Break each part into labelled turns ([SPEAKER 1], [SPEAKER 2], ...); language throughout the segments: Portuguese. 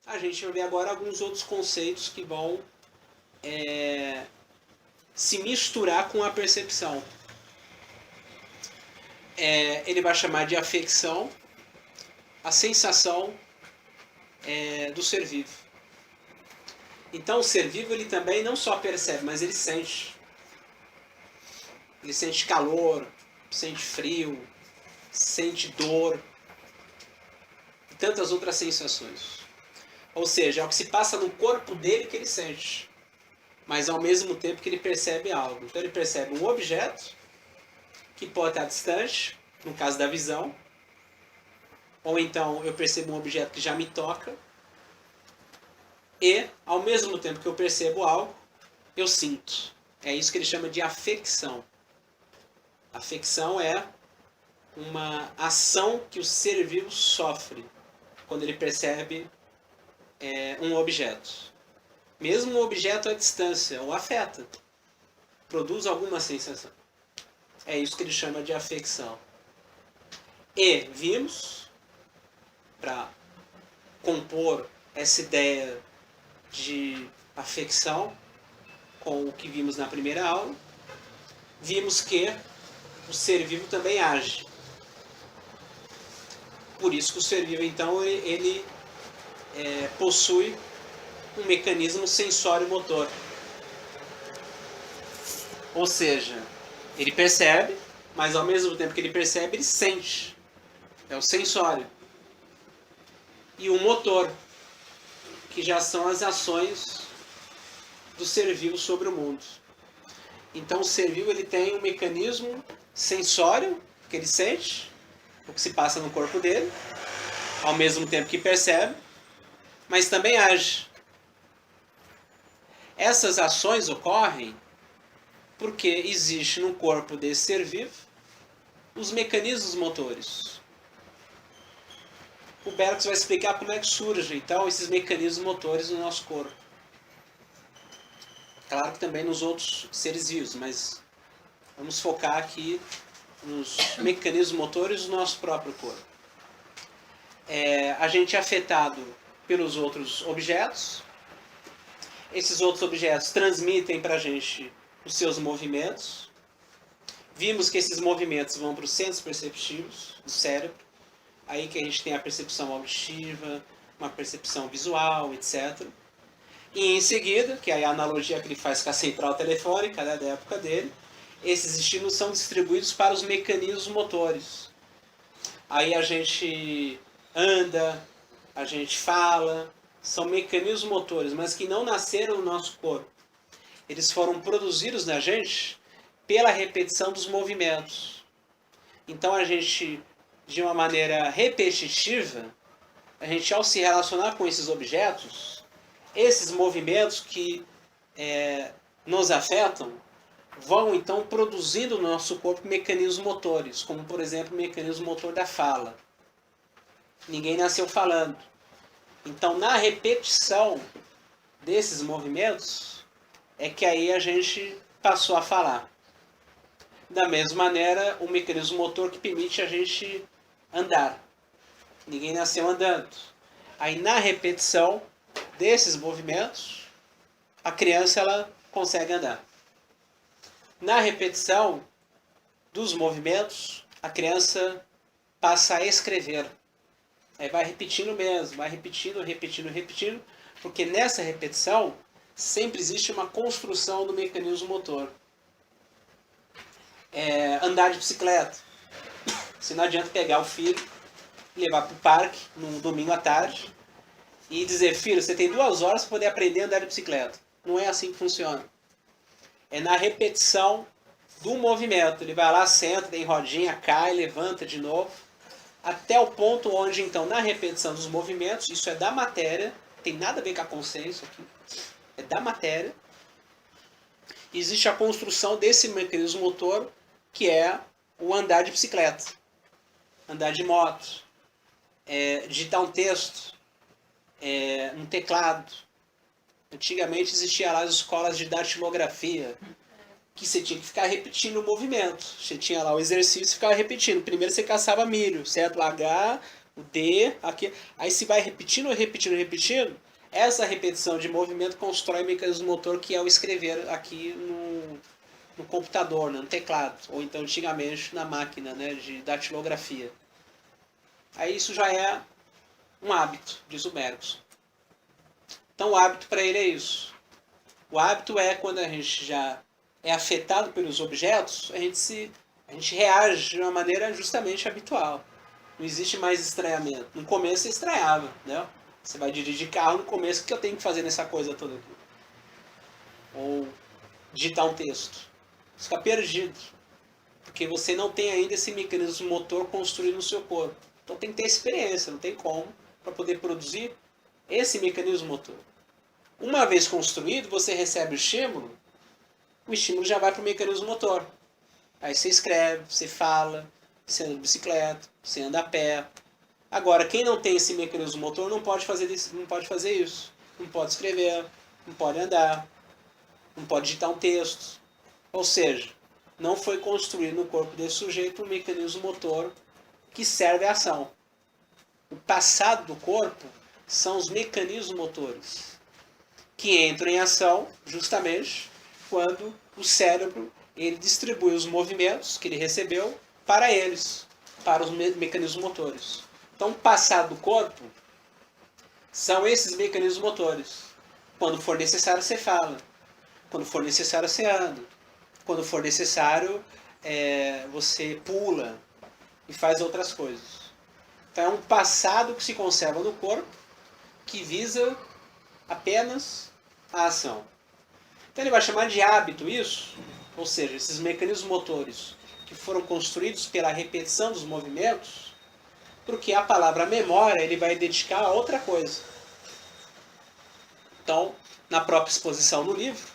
[SPEAKER 1] a gente vai ver agora alguns outros conceitos que vão se misturar com a percepção. Ele vai chamar de afecção a sensação do ser vivo. Então o ser vivo ele também não só percebe, mas ele sente. Ele sente calor, sente frio, sente dor e tantas outras sensações. Ou seja, é o que se passa no corpo dele que ele sente, mas ao mesmo tempo que ele percebe algo. Então ele percebe um objeto que pode estar distante, no caso da visão, ou então eu percebo um objeto que já me toca, e ao mesmo tempo que eu percebo algo, eu sinto. É isso que ele chama de afecção. Afecção é uma ação que o ser vivo sofre quando ele percebe um objeto. Mesmo um objeto à distância, o afeta, produz alguma sensação. É isso que ele chama de afecção. E vimos, para compor essa ideia de afecção com o que vimos na primeira aula, vimos que o ser vivo também age. Por isso que o ser vivo, então, ele possui um mecanismo sensório-motor. Ou seja, ele percebe, mas ao mesmo tempo que ele percebe, ele sente. É o sensório. E o motor, que já são as ações do ser vivo sobre o mundo. Então o ser vivo ele tem um mecanismo sensório, que ele sente, o que se passa no corpo dele, ao mesmo tempo que percebe, mas também age. Essas ações ocorrem porque existe no corpo desse ser vivo os mecanismos motores. O Bergs vai explicar como é que surgem, então, esses mecanismos motores no nosso corpo. Claro que também nos outros seres vivos, mas vamos focar aqui nos mecanismos motores do nosso próprio corpo. A gente é afetado pelos outros objetos. Esses outros objetos transmitem para a gente os seus movimentos. Vimos que esses movimentos vão para os centros perceptivos do cérebro. Aí que a gente tem a percepção auditiva, uma percepção visual, etc. E em seguida, que é a analogia que ele faz com a central telefônica, né, da época dele, esses estímulos são distribuídos para os mecanismos motores. Aí a gente anda, a gente fala, são mecanismos motores, mas que não nasceram no nosso corpo. Eles foram produzidos na gente pela repetição dos movimentos. Então a gente, de uma maneira repetitiva, a gente ao se relacionar com esses objetos, esses movimentos que nos afetam, vão então produzindo no nosso corpo mecanismos motores, como por exemplo o mecanismo motor da fala. Ninguém nasceu falando. Então na repetição desses movimentos é que aí a gente passou a falar. Da mesma maneira, o mecanismo motor que permite a gente andar. Ninguém nasceu andando. Aí na repetição desses movimentos, a criança ela consegue andar. Na repetição dos movimentos, a criança passa a escrever. Aí vai repetindo mesmo, vai repetindo, porque nessa repetição sempre existe uma construção do mecanismo motor. Andar de bicicleta. Se não adianta pegar o filho, levar para o parque num domingo à tarde e dizer, filho, você tem 2 horas para poder aprender a andar de bicicleta. Não é assim que funciona. É na repetição do movimento. Ele vai lá, senta, tem rodinha, cai, levanta de novo, até o ponto onde, então, na repetição dos movimentos, isso é da matéria, tem nada a ver com a consciência aqui, é da matéria, existe a construção desse mecanismo motor, que é o andar de bicicleta, andar de moto, digitar um texto, um teclado. Antigamente existia lá as escolas de datilografia, que você tinha que ficar repetindo o movimento. Você tinha lá o exercício e ficava repetindo. Primeiro você caçava milho, certo? H, O D, aqui. Aí se vai repetindo, repetindo, repetindo, essa repetição de movimento constrói o mecanismo motor, que é o escrever aqui no computador, né, no teclado, ou então antigamente na máquina, né, de datilografia. Aí isso já é um hábito, diz o Bergson. Então o hábito para ele é isso. O hábito é quando a gente já é afetado pelos objetos, a gente reage de uma maneira justamente habitual. Não existe mais estranhamento. No começo você estranhava, né? Você vai dirigir carro, no começo, o que eu tenho que fazer nessa coisa toda aqui? Ou digitar um texto. Você fica perdido. Porque você não tem ainda esse mecanismo motor construído no seu corpo. Então tem que ter experiência, não tem como, para poder produzir esse mecanismo motor. Uma vez construído, você recebe o estímulo já vai para o mecanismo motor. Aí você escreve, você fala, você anda de bicicleta, você anda a pé. Agora, quem não tem esse mecanismo motor não pode fazer isso. Não pode escrever, não pode andar, não pode digitar um texto. Ou seja, não foi construído no corpo desse sujeito um mecanismo motor que serve à ação. O passado do corpo são os mecanismos motores, que entram em ação justamente quando o cérebro ele distribui os movimentos que ele recebeu para eles, para os mecanismos motores. Então, o passado do corpo são esses mecanismos motores. Quando for necessário, você fala. Quando for necessário, você anda. Quando for necessário, você pula e faz outras coisas. Então, é um passado que se conserva no corpo que visa apenas a ação. Então, ele vai chamar de hábito isso, ou seja, esses mecanismos motores que foram construídos pela repetição dos movimentos, porque a palavra memória ele vai dedicar a outra coisa. Então, na própria exposição no livro,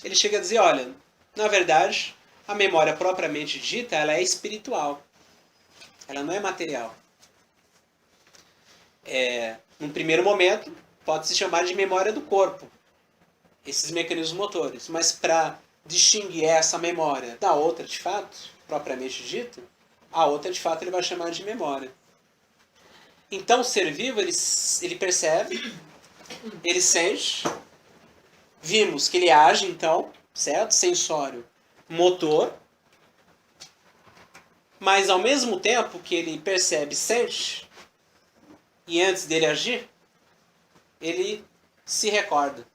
[SPEAKER 1] ele chega a dizer, olha, na verdade, a memória propriamente dita, ela é espiritual. Ela não é material. Num primeiro momento, pode se chamar de memória do corpo, esses mecanismos motores. Mas para distinguir essa memória da outra de fato, propriamente dita, a outra de fato ele vai chamar de memória. Então o ser vivo ele percebe, ele sente, vimos que ele age então, certo? Sensório, motor, mas ao mesmo tempo que ele percebe, sente, e antes dele agir, ele se recorda,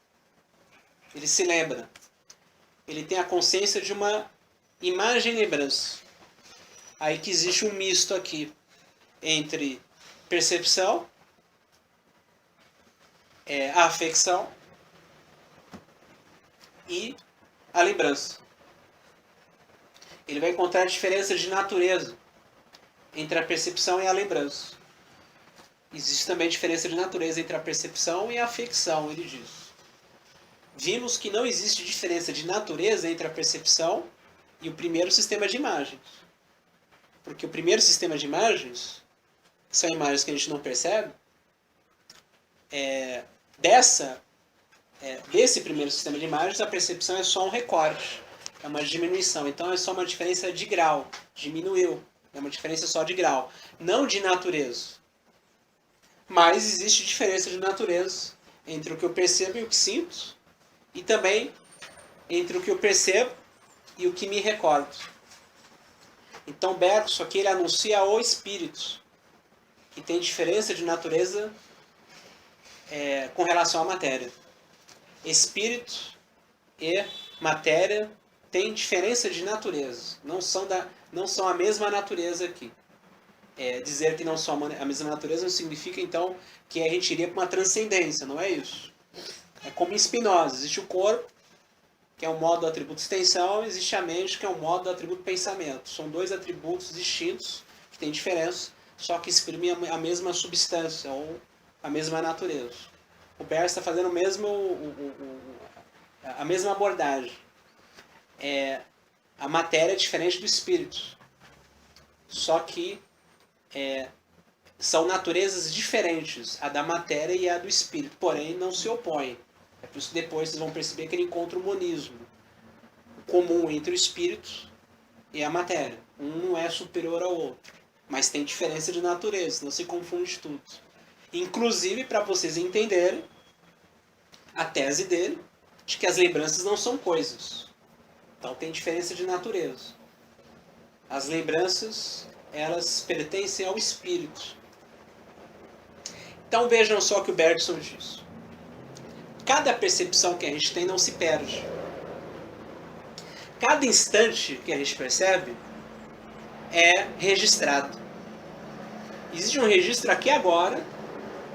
[SPEAKER 1] ele se lembra, ele tem a consciência de uma imagem e lembrança. Aí que existe um misto aqui entre percepção, a afecção e a lembrança. Ele vai encontrar diferenças de natureza entre a percepção e a lembrança. Existe também diferença de natureza entre a percepção e a afecção, ele diz. Vimos que não existe diferença de natureza entre a percepção e o primeiro sistema de imagens. Porque o primeiro sistema de imagens, que são imagens que a gente não percebe, desse primeiro sistema de imagens, a percepção é só um recorte, é uma diminuição. Então é só uma diferença de grau, diminuiu, é uma diferença só de grau, não de natureza. Mas existe diferença de natureza entre o que eu percebo e o que sinto, e também entre o que eu percebo e o que me recordo. Então Bergson aqui ele anuncia o espírito, que tem diferença de natureza com relação à matéria. Espírito e matéria têm diferença de natureza, não são a mesma natureza aqui. Dizer que não são a mesma natureza não significa então que a gente iria para uma transcendência, não é isso. É como em Spinoza, existe o corpo, que é um modo do atributo extensão, existe a mente, que é um modo do atributo pensamento. São dois atributos distintos, que têm diferença, só que exprimem a mesma substância, ou a mesma natureza. O Bergson está fazendo a mesma abordagem. A matéria é diferente do espírito, só que são naturezas diferentes, a da matéria e a do espírito, porém não se opõem. É por isso que depois vocês vão perceber que ele encontra o monismo, o comum entre o espírito e a matéria. Um não é superior ao outro, mas tem diferença de natureza, não se confunde tudo. Inclusive, para vocês entenderem a tese dele, de que as lembranças não são coisas. Então tem diferença de natureza. As lembranças, elas pertencem ao espírito. Então vejam só o que o Bergson diz. Cada percepção que a gente tem não se perde. Cada instante que a gente percebe é registrado. Existe um registro aqui agora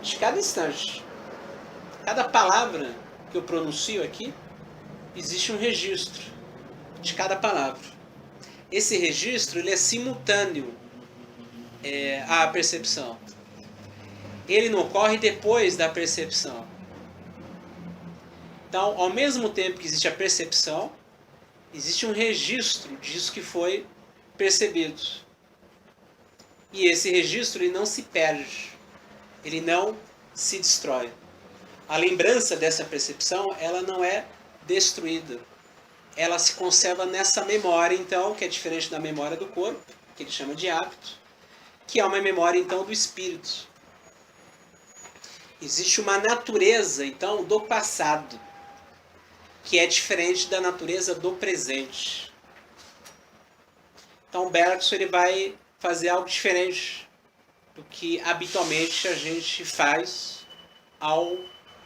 [SPEAKER 1] de cada instante. Cada palavra que eu pronuncio aqui, existe um registro de cada palavra. Esse registro ele é simultâneo à percepção. Ele não ocorre depois da percepção. Então, ao mesmo tempo que existe a percepção, existe um registro disso que foi percebido. E esse registro ele não se perde, ele não se destrói. A lembrança dessa percepção, ela não é destruída. Ela se conserva nessa memória, então, que é diferente da memória do corpo, que ele chama de hábito, que é uma memória, então, do espírito. Existe uma natureza, então, do passado, que é diferente da natureza do presente. Então, Bergson ele vai fazer algo diferente do que habitualmente a gente faz ao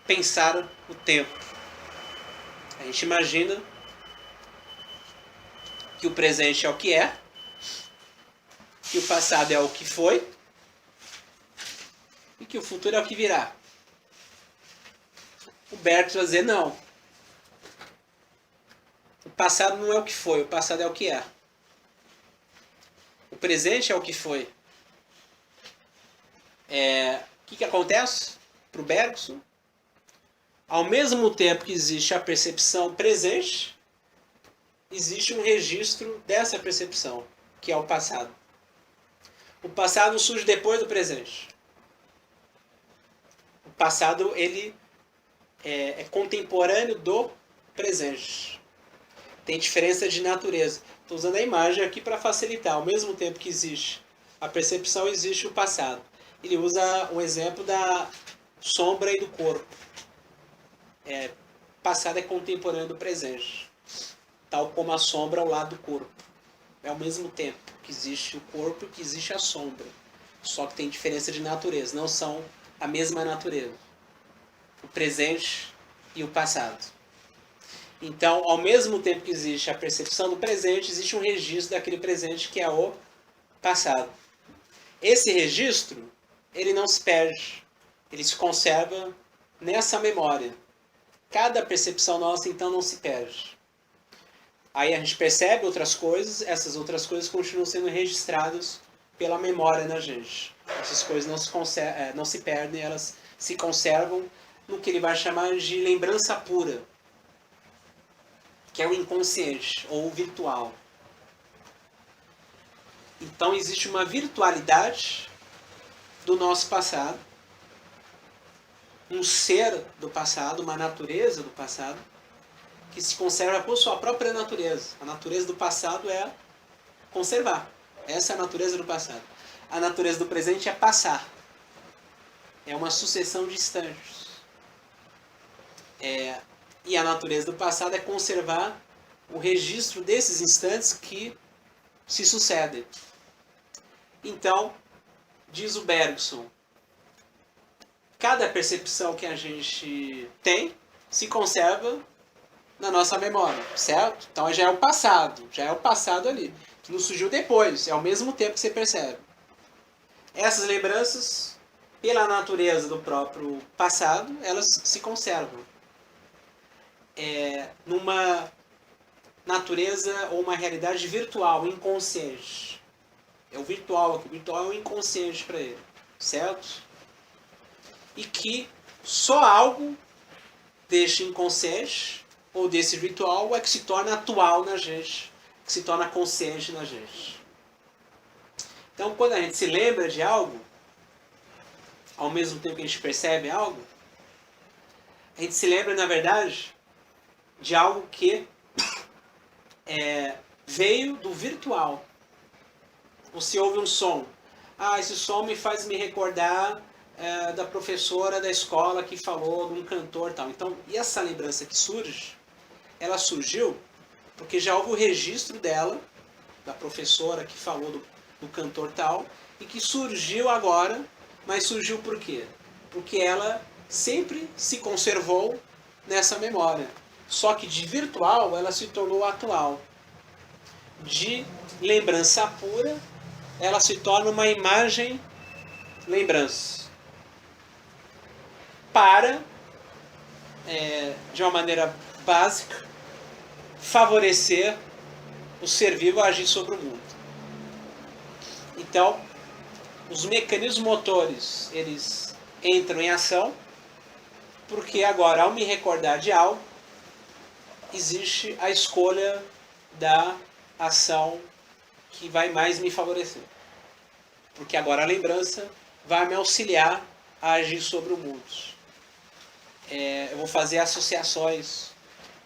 [SPEAKER 1] pensar o tempo. A gente imagina que o presente é o que é, que o passado é o que foi e que o futuro é o que virá. O Bergson vai dizer não. O passado não é o que foi, o passado é o que é. O presente é o que foi. O que acontece para o Bergson? Ao mesmo tempo que existe a percepção presente, existe um registro dessa percepção, que é o passado. O passado surge depois do presente. O passado ele é contemporâneo do presente. Tem diferença de natureza. Estou usando a imagem aqui para facilitar. Ao mesmo tempo que existe a percepção, existe o passado. Ele usa o exemplo da sombra e do corpo. Passado é contemporâneo do presente. Tal como a sombra ao lado do corpo. É ao mesmo tempo que existe o corpo e que existe a sombra. Só que tem diferença de natureza. Não são a mesma natureza. O presente e o passado. Então, ao mesmo tempo que existe a percepção do presente, existe um registro daquele presente que é o passado. Esse registro, ele não se perde. Ele se conserva nessa memória. Cada percepção nossa, então, não se perde. Aí a gente percebe outras coisas, essas outras coisas continuam sendo registradas pela memória na gente. Essas coisas não se perdem, elas se conservam no que ele vai chamar de lembrança pura, que é o inconsciente, ou o virtual. Então existe uma virtualidade do nosso passado, um ser do passado, uma natureza do passado, que se conserva por sua própria natureza. A natureza do passado é conservar. Essa é a natureza do passado. A natureza do presente é passar. É uma sucessão de instantes. E a natureza do passado é conservar o registro desses instantes que se sucedem. Então, diz o Bergson, cada percepção que a gente tem se conserva na nossa memória, certo? Então já é o passado ali, que não surgiu depois, é ao mesmo tempo que você percebe. Essas lembranças, pela natureza do próprio passado, elas se conservam. Numa natureza ou uma realidade virtual, inconsciente. É o virtual aqui, o virtual é o inconsciente para ele, certo? E que só algo deste inconsciente ou desse virtual é que se torna atual na gente, que se torna consciente na gente. Então, quando a gente se lembra de algo, ao mesmo tempo que a gente percebe algo, a gente se lembra, na verdade, de algo que veio do virtual. Você ouve um som. esse som me faz me recordar da professora da escola que falou de um cantor tal. Então, e essa lembrança que surge, ela surgiu porque já houve o registro dela, da professora que falou do cantor tal, e que surgiu agora, mas surgiu por quê? Porque ela sempre se conservou nessa memória. Só que de virtual ela se tornou atual. De lembrança pura, ela se torna uma imagem lembrança. Para, de uma maneira básica, favorecer o ser vivo a agir sobre o mundo. Então, os mecanismos motores, eles entram em ação, porque agora, ao me recordar de algo, existe a escolha da ação que vai mais me favorecer. Porque agora a lembrança vai me auxiliar a agir sobre o mundo. Eu vou fazer associações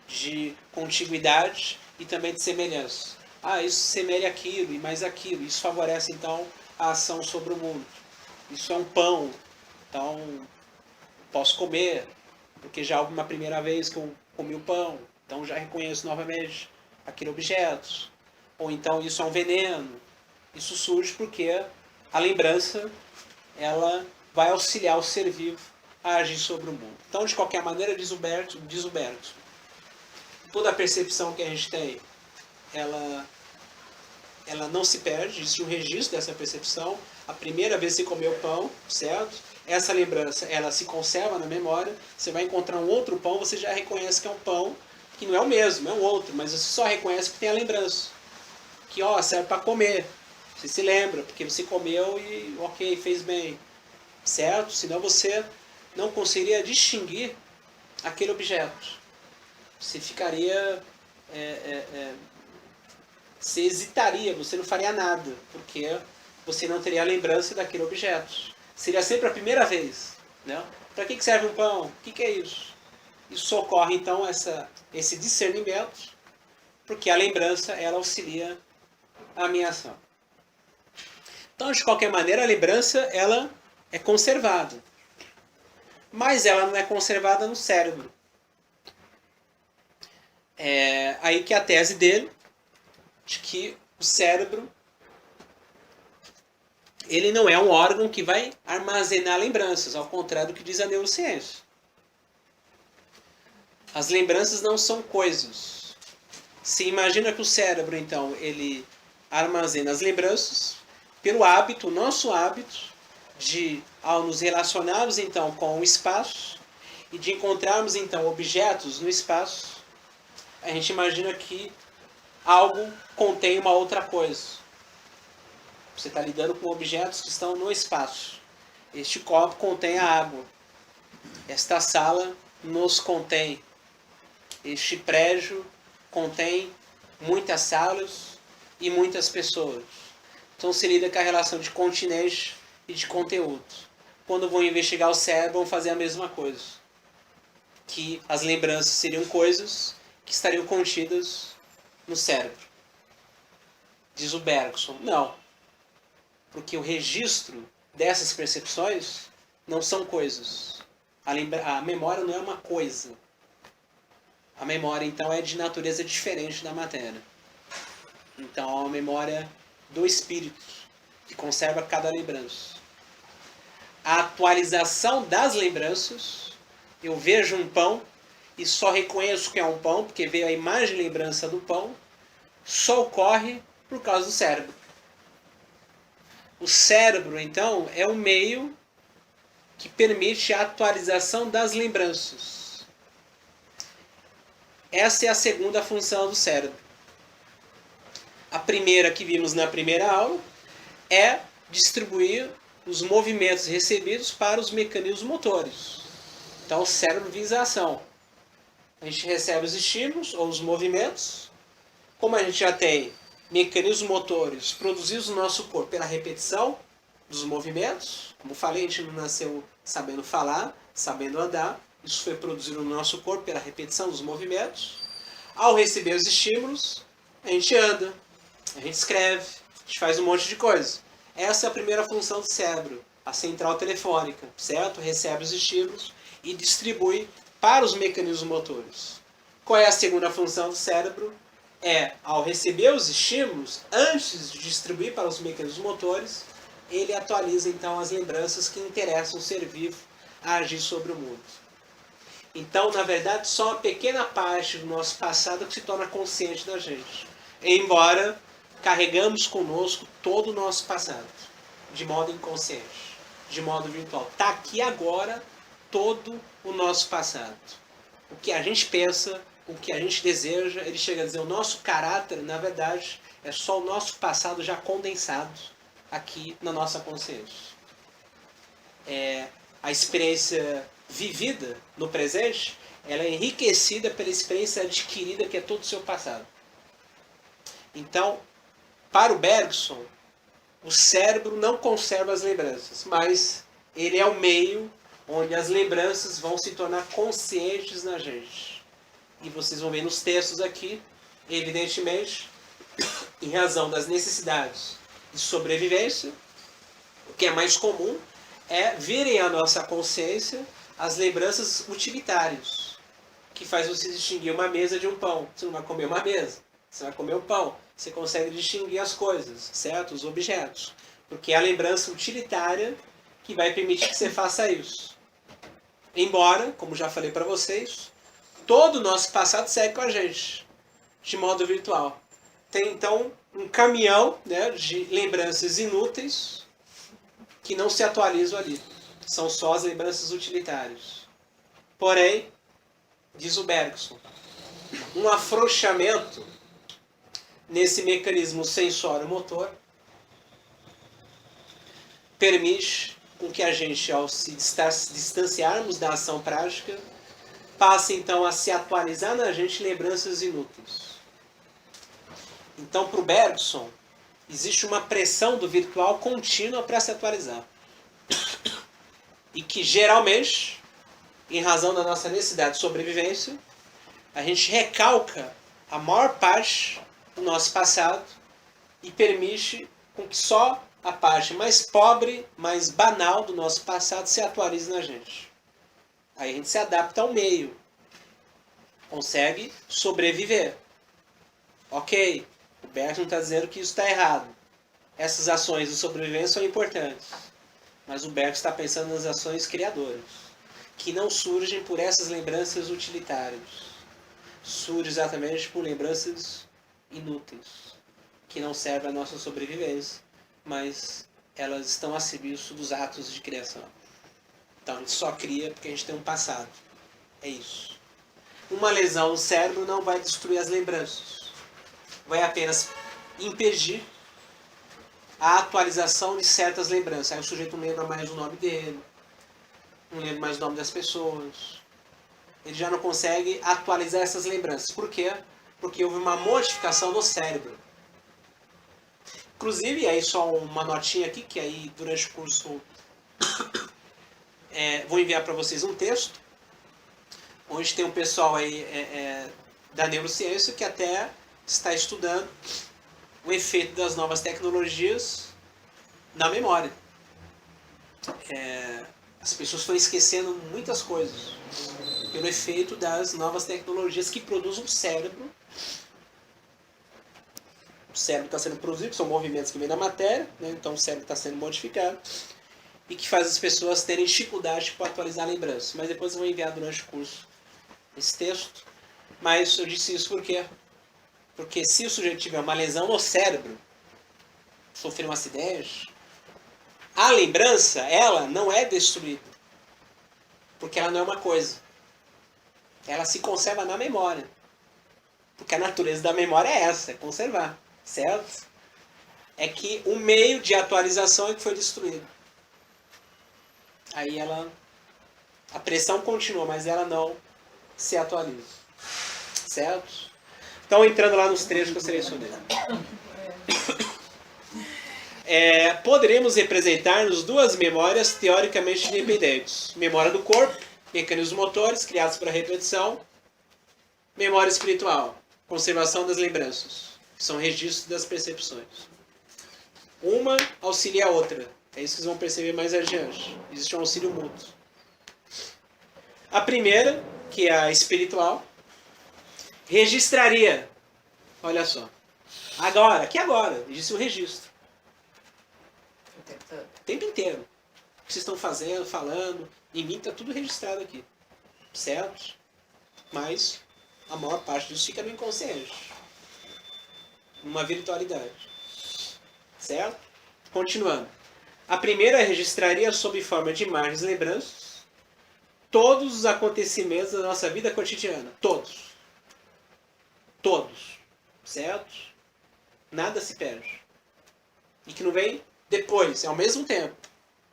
[SPEAKER 1] de contiguidade e também de semelhança. Isso semelha aquilo e mais aquilo. Isso favorece, então, a ação sobre o mundo. Isso é um pão, então posso comer, porque já houve uma primeira vez que eu comi o pão, então já reconheço novamente aquele objeto. Ou então isso é um veneno. Isso surge porque a lembrança, ela vai auxiliar o ser vivo a agir sobre o mundo. Então, de qualquer maneira, diz Huberto, toda a percepção que a gente tem, ela não se perde, existe um registro dessa percepção. A primeira vez que você comeu pão, certo? Essa lembrança, ela se conserva na memória. Você vai encontrar um outro pão, você já reconhece que é um pão, que não é o mesmo, é um outro, mas você só reconhece que tem a lembrança. Que, serve para comer. Você se lembra, porque você comeu e, ok, fez bem. Certo? Senão você não conseguiria distinguir aquele objeto. Você ficaria... você hesitaria, você não faria nada, porque você não teria a lembrança daquele objeto. Seria sempre a primeira vez. Né? Para que serve um pão? O que é isso? Isso ocorre, então, esse discernimento, porque a lembrança, ela auxilia a minha ação. Então, de qualquer maneira, a lembrança, ela é conservada. Mas ela não é conservada no cérebro. É aí que a tese dele, de que o cérebro, ele não é um órgão que vai armazenar lembranças, ao contrário do que diz a neurociência. As lembranças não são coisas. Se imagina que o cérebro, então, ele armazena as lembranças pelo hábito, o nosso hábito, de, ao nos relacionarmos, então, com o espaço e de encontrarmos, então, objetos no espaço, a gente imagina que algo contém uma outra coisa. Você está lidando com objetos que estão no espaço. Este copo contém a água. Esta sala nos contém. Este prédio contém muitas salas e muitas pessoas. Então se lida com a relação de continente e de conteúdo. Quando vão investigar o cérebro, vão fazer a mesma coisa. Que as lembranças seriam coisas que estariam contidas no cérebro. Diz o Bergson. Não. Porque o registro dessas percepções não são coisas. A memória não é uma coisa. A memória, então, é de natureza diferente da matéria. Então, é uma memória do espírito, que conserva cada lembrança. A atualização das lembranças, eu vejo um pão e só reconheço que é um pão, porque veio a imagem e lembrança do pão, só ocorre por causa do cérebro. O cérebro, então, é o meio que permite a atualização das lembranças. Essa é a segunda função do cérebro. A primeira que vimos na primeira aula é distribuir os movimentos recebidos para os mecanismos motores. Então o cérebro visa a ação. A gente recebe os estímulos ou os movimentos. Como a gente já tem mecanismos motores produzidos no nosso corpo pela repetição dos movimentos, como falei, a gente não nasceu sabendo falar, sabendo andar. Isso foi produzido no nosso corpo pela repetição dos movimentos. Ao receber os estímulos, a gente anda, a gente escreve, a gente faz um monte de coisa. Essa é a primeira função do cérebro, a central telefônica, certo? Recebe os estímulos e distribui para os mecanismos motores. Qual é a segunda função do cérebro? Ao receber os estímulos, antes de distribuir para os mecanismos motores, ele atualiza então as lembranças que interessam o ser vivo a agir sobre o mundo. Então, na verdade, só uma pequena parte do nosso passado que se torna consciente da gente. Embora carregamos conosco todo o nosso passado, de modo inconsciente, de modo virtual. Está aqui agora todo o nosso passado. O que a gente pensa, o que a gente deseja, ele chega a dizer, o nosso caráter, na verdade, é só o nosso passado já condensado aqui na nossa consciência. A experiência vivida no presente, ela é enriquecida pela experiência adquirida que é todo o seu passado. Então, para o Bergson, o cérebro não conserva as lembranças, mas ele é o meio onde as lembranças vão se tornar conscientes na gente. E vocês vão ver nos textos aqui, evidentemente, em razão das necessidades de sobrevivência, o que é mais comum é virem à nossa consciência as lembranças utilitárias, que faz você distinguir uma mesa de um pão. Você não vai comer uma mesa, você vai comer um pão. Você consegue distinguir as coisas, certo? Os objetos. Porque é a lembrança utilitária que vai permitir que você faça isso. Embora, como já falei para vocês, todo o nosso passado segue com a gente, de modo virtual. Tem então um caminhão, né, de lembranças inúteis que não se atualizam ali. São só as lembranças utilitárias. Porém, diz o Bergson, um afrouxamento nesse mecanismo sensório-motor permite com que a gente, ao se distanciarmos da ação prática, passe então a se atualizar na gente lembranças inúteis. Então, para o Bergson, existe uma pressão do virtual contínua para se atualizar. E que geralmente, em razão da nossa necessidade de sobrevivência, a gente recalca a maior parte do nosso passado e permite com que só a parte mais pobre, mais banal do nosso passado se atualize na gente. Aí a gente se adapta ao meio. Consegue sobreviver. Ok, o Bergson está dizendo que isso está errado. Essas ações de sobrevivência são importantes. Mas o Bergson está pensando nas ações criadoras, que não surgem por essas lembranças utilitárias. Surge exatamente por lembranças inúteis, que não servem à nossa sobrevivência, mas elas estão a serviço dos atos de criação. Então a gente só cria porque a gente tem um passado. É isso. Uma lesão no cérebro não vai destruir as lembranças. Vai apenas impedir a atualização de certas lembranças. Aí o sujeito não lembra mais o nome dele, não lembra mais o nome das pessoas. Ele já não consegue atualizar essas lembranças. Por quê? Porque houve uma modificação no cérebro. Inclusive, aí só uma notinha aqui, que aí durante o curso vou enviar para vocês um texto, onde tem um pessoal aí da neurociência que até está estudando o efeito das novas tecnologias na memória. As pessoas estão esquecendo muitas coisas pelo efeito das novas tecnologias que produzem um cérebro. O cérebro está sendo produzido, que são movimentos que vêm da matéria, né? Então o cérebro está sendo modificado e que faz as pessoas terem dificuldade para atualizar lembranças. Mas depois eu vou enviar durante o curso esse texto. Mas eu disse isso por quê? Porque se o sujeito tiver uma lesão no cérebro, sofrer um acidente, a lembrança, ela não é destruída. Porque ela não é uma coisa. Ela se conserva na memória. Porque a natureza da memória é essa, é conservar. Certo? É que o meio de atualização é que foi destruído. Aí a pressão continua, mas ela não se atualiza. Certo? Então, entrando lá nos trechos que eu selecionei. Poderemos representar-nos duas memórias teoricamente independentes. Memória do corpo, mecanismos motores criados para repetição. Memória espiritual, conservação das lembranças, que são registros das percepções. Uma auxilia a outra. É isso que vocês vão perceber mais adiante. Existe um auxílio mútuo. A primeira, que é a espiritual, registraria. Olha só. Agora, existe o registro. O tempo inteiro. O que vocês estão fazendo, falando. Em mim está tudo registrado aqui. Certo? Mas a maior parte disso fica no inconsciente. Numa virtualidade. Certo? Continuando. A primeira registraria sob forma de imagens e lembranças todos os acontecimentos da nossa vida cotidiana. Todos. Todos. Certo? Nada se perde. E que não vem depois, é ao mesmo tempo.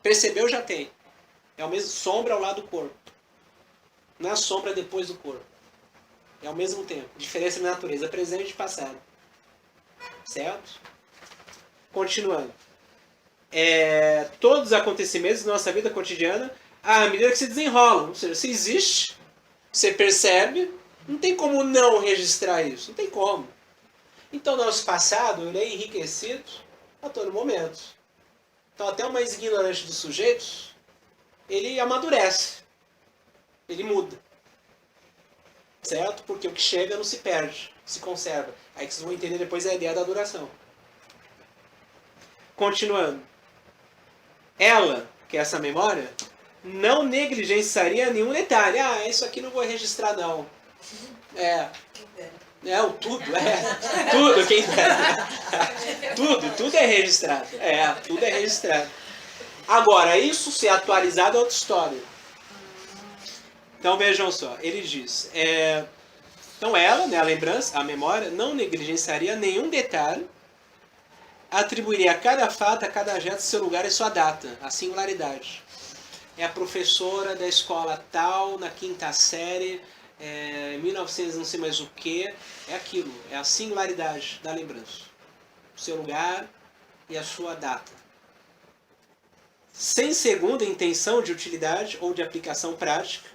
[SPEAKER 1] Percebeu, já tem. É o mesmo sombra ao lado do corpo. Não é a sombra depois do corpo. É ao mesmo tempo. Diferença na natureza, presente e passado. Certo? Continuando. Todos os acontecimentos da nossa vida cotidiana, à medida que se desenrolam. Ou seja, se existe, você percebe, não tem como não registrar isso. Não tem como. Então, nosso passado ele é enriquecido a todo momento. Então, até o mais ignorante dos sujeitos, ele amadurece. Ele muda. Certo? Porque o que chega não se perde, se conserva. Aí que vocês vão entender depois a ideia da duração. Continuando. Ela, que é essa memória, não negligenciaria nenhum detalhe. Ah, isso aqui não vou registrar, não. Tudo, Tudo, quem tudo é registrado. Tudo é registrado. Agora, isso ser atualizado é outra história. Então, vejam só. Ele diz... Então, ela, né, a lembrança, a memória, não negligenciaria nenhum detalhe, atribuiria a cada fato, a cada gesto, seu lugar e sua data, a singularidade. É a professora da escola tal, na quinta série, 1900 não sei mais o que, é aquilo, é a singularidade da lembrança. O seu lugar e a sua data. Sem segunda intenção de utilidade ou de aplicação prática,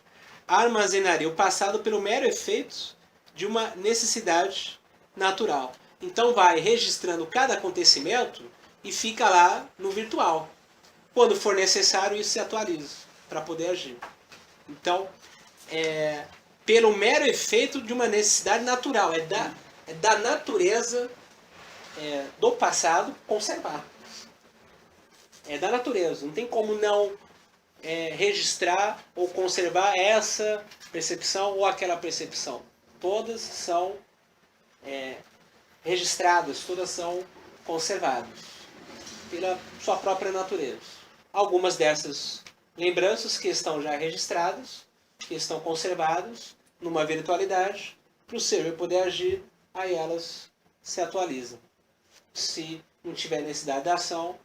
[SPEAKER 1] armazenaria o passado pelo mero efeito de uma necessidade natural. Então vai registrando cada acontecimento e fica lá no virtual. Quando for necessário, isso se atualiza para poder agir. Então, pelo mero efeito de uma necessidade natural. É da natureza do passado conservar. É da natureza. Não tem como não registrar ou conservar essa percepção ou aquela percepção. Todas são registradas, todas são conservadas pela sua própria natureza. Algumas dessas lembranças que estão já registradas, que estão conservadas numa virtualidade, para o ser poder agir, aí elas se atualizam. Se não tiver necessidade de ação,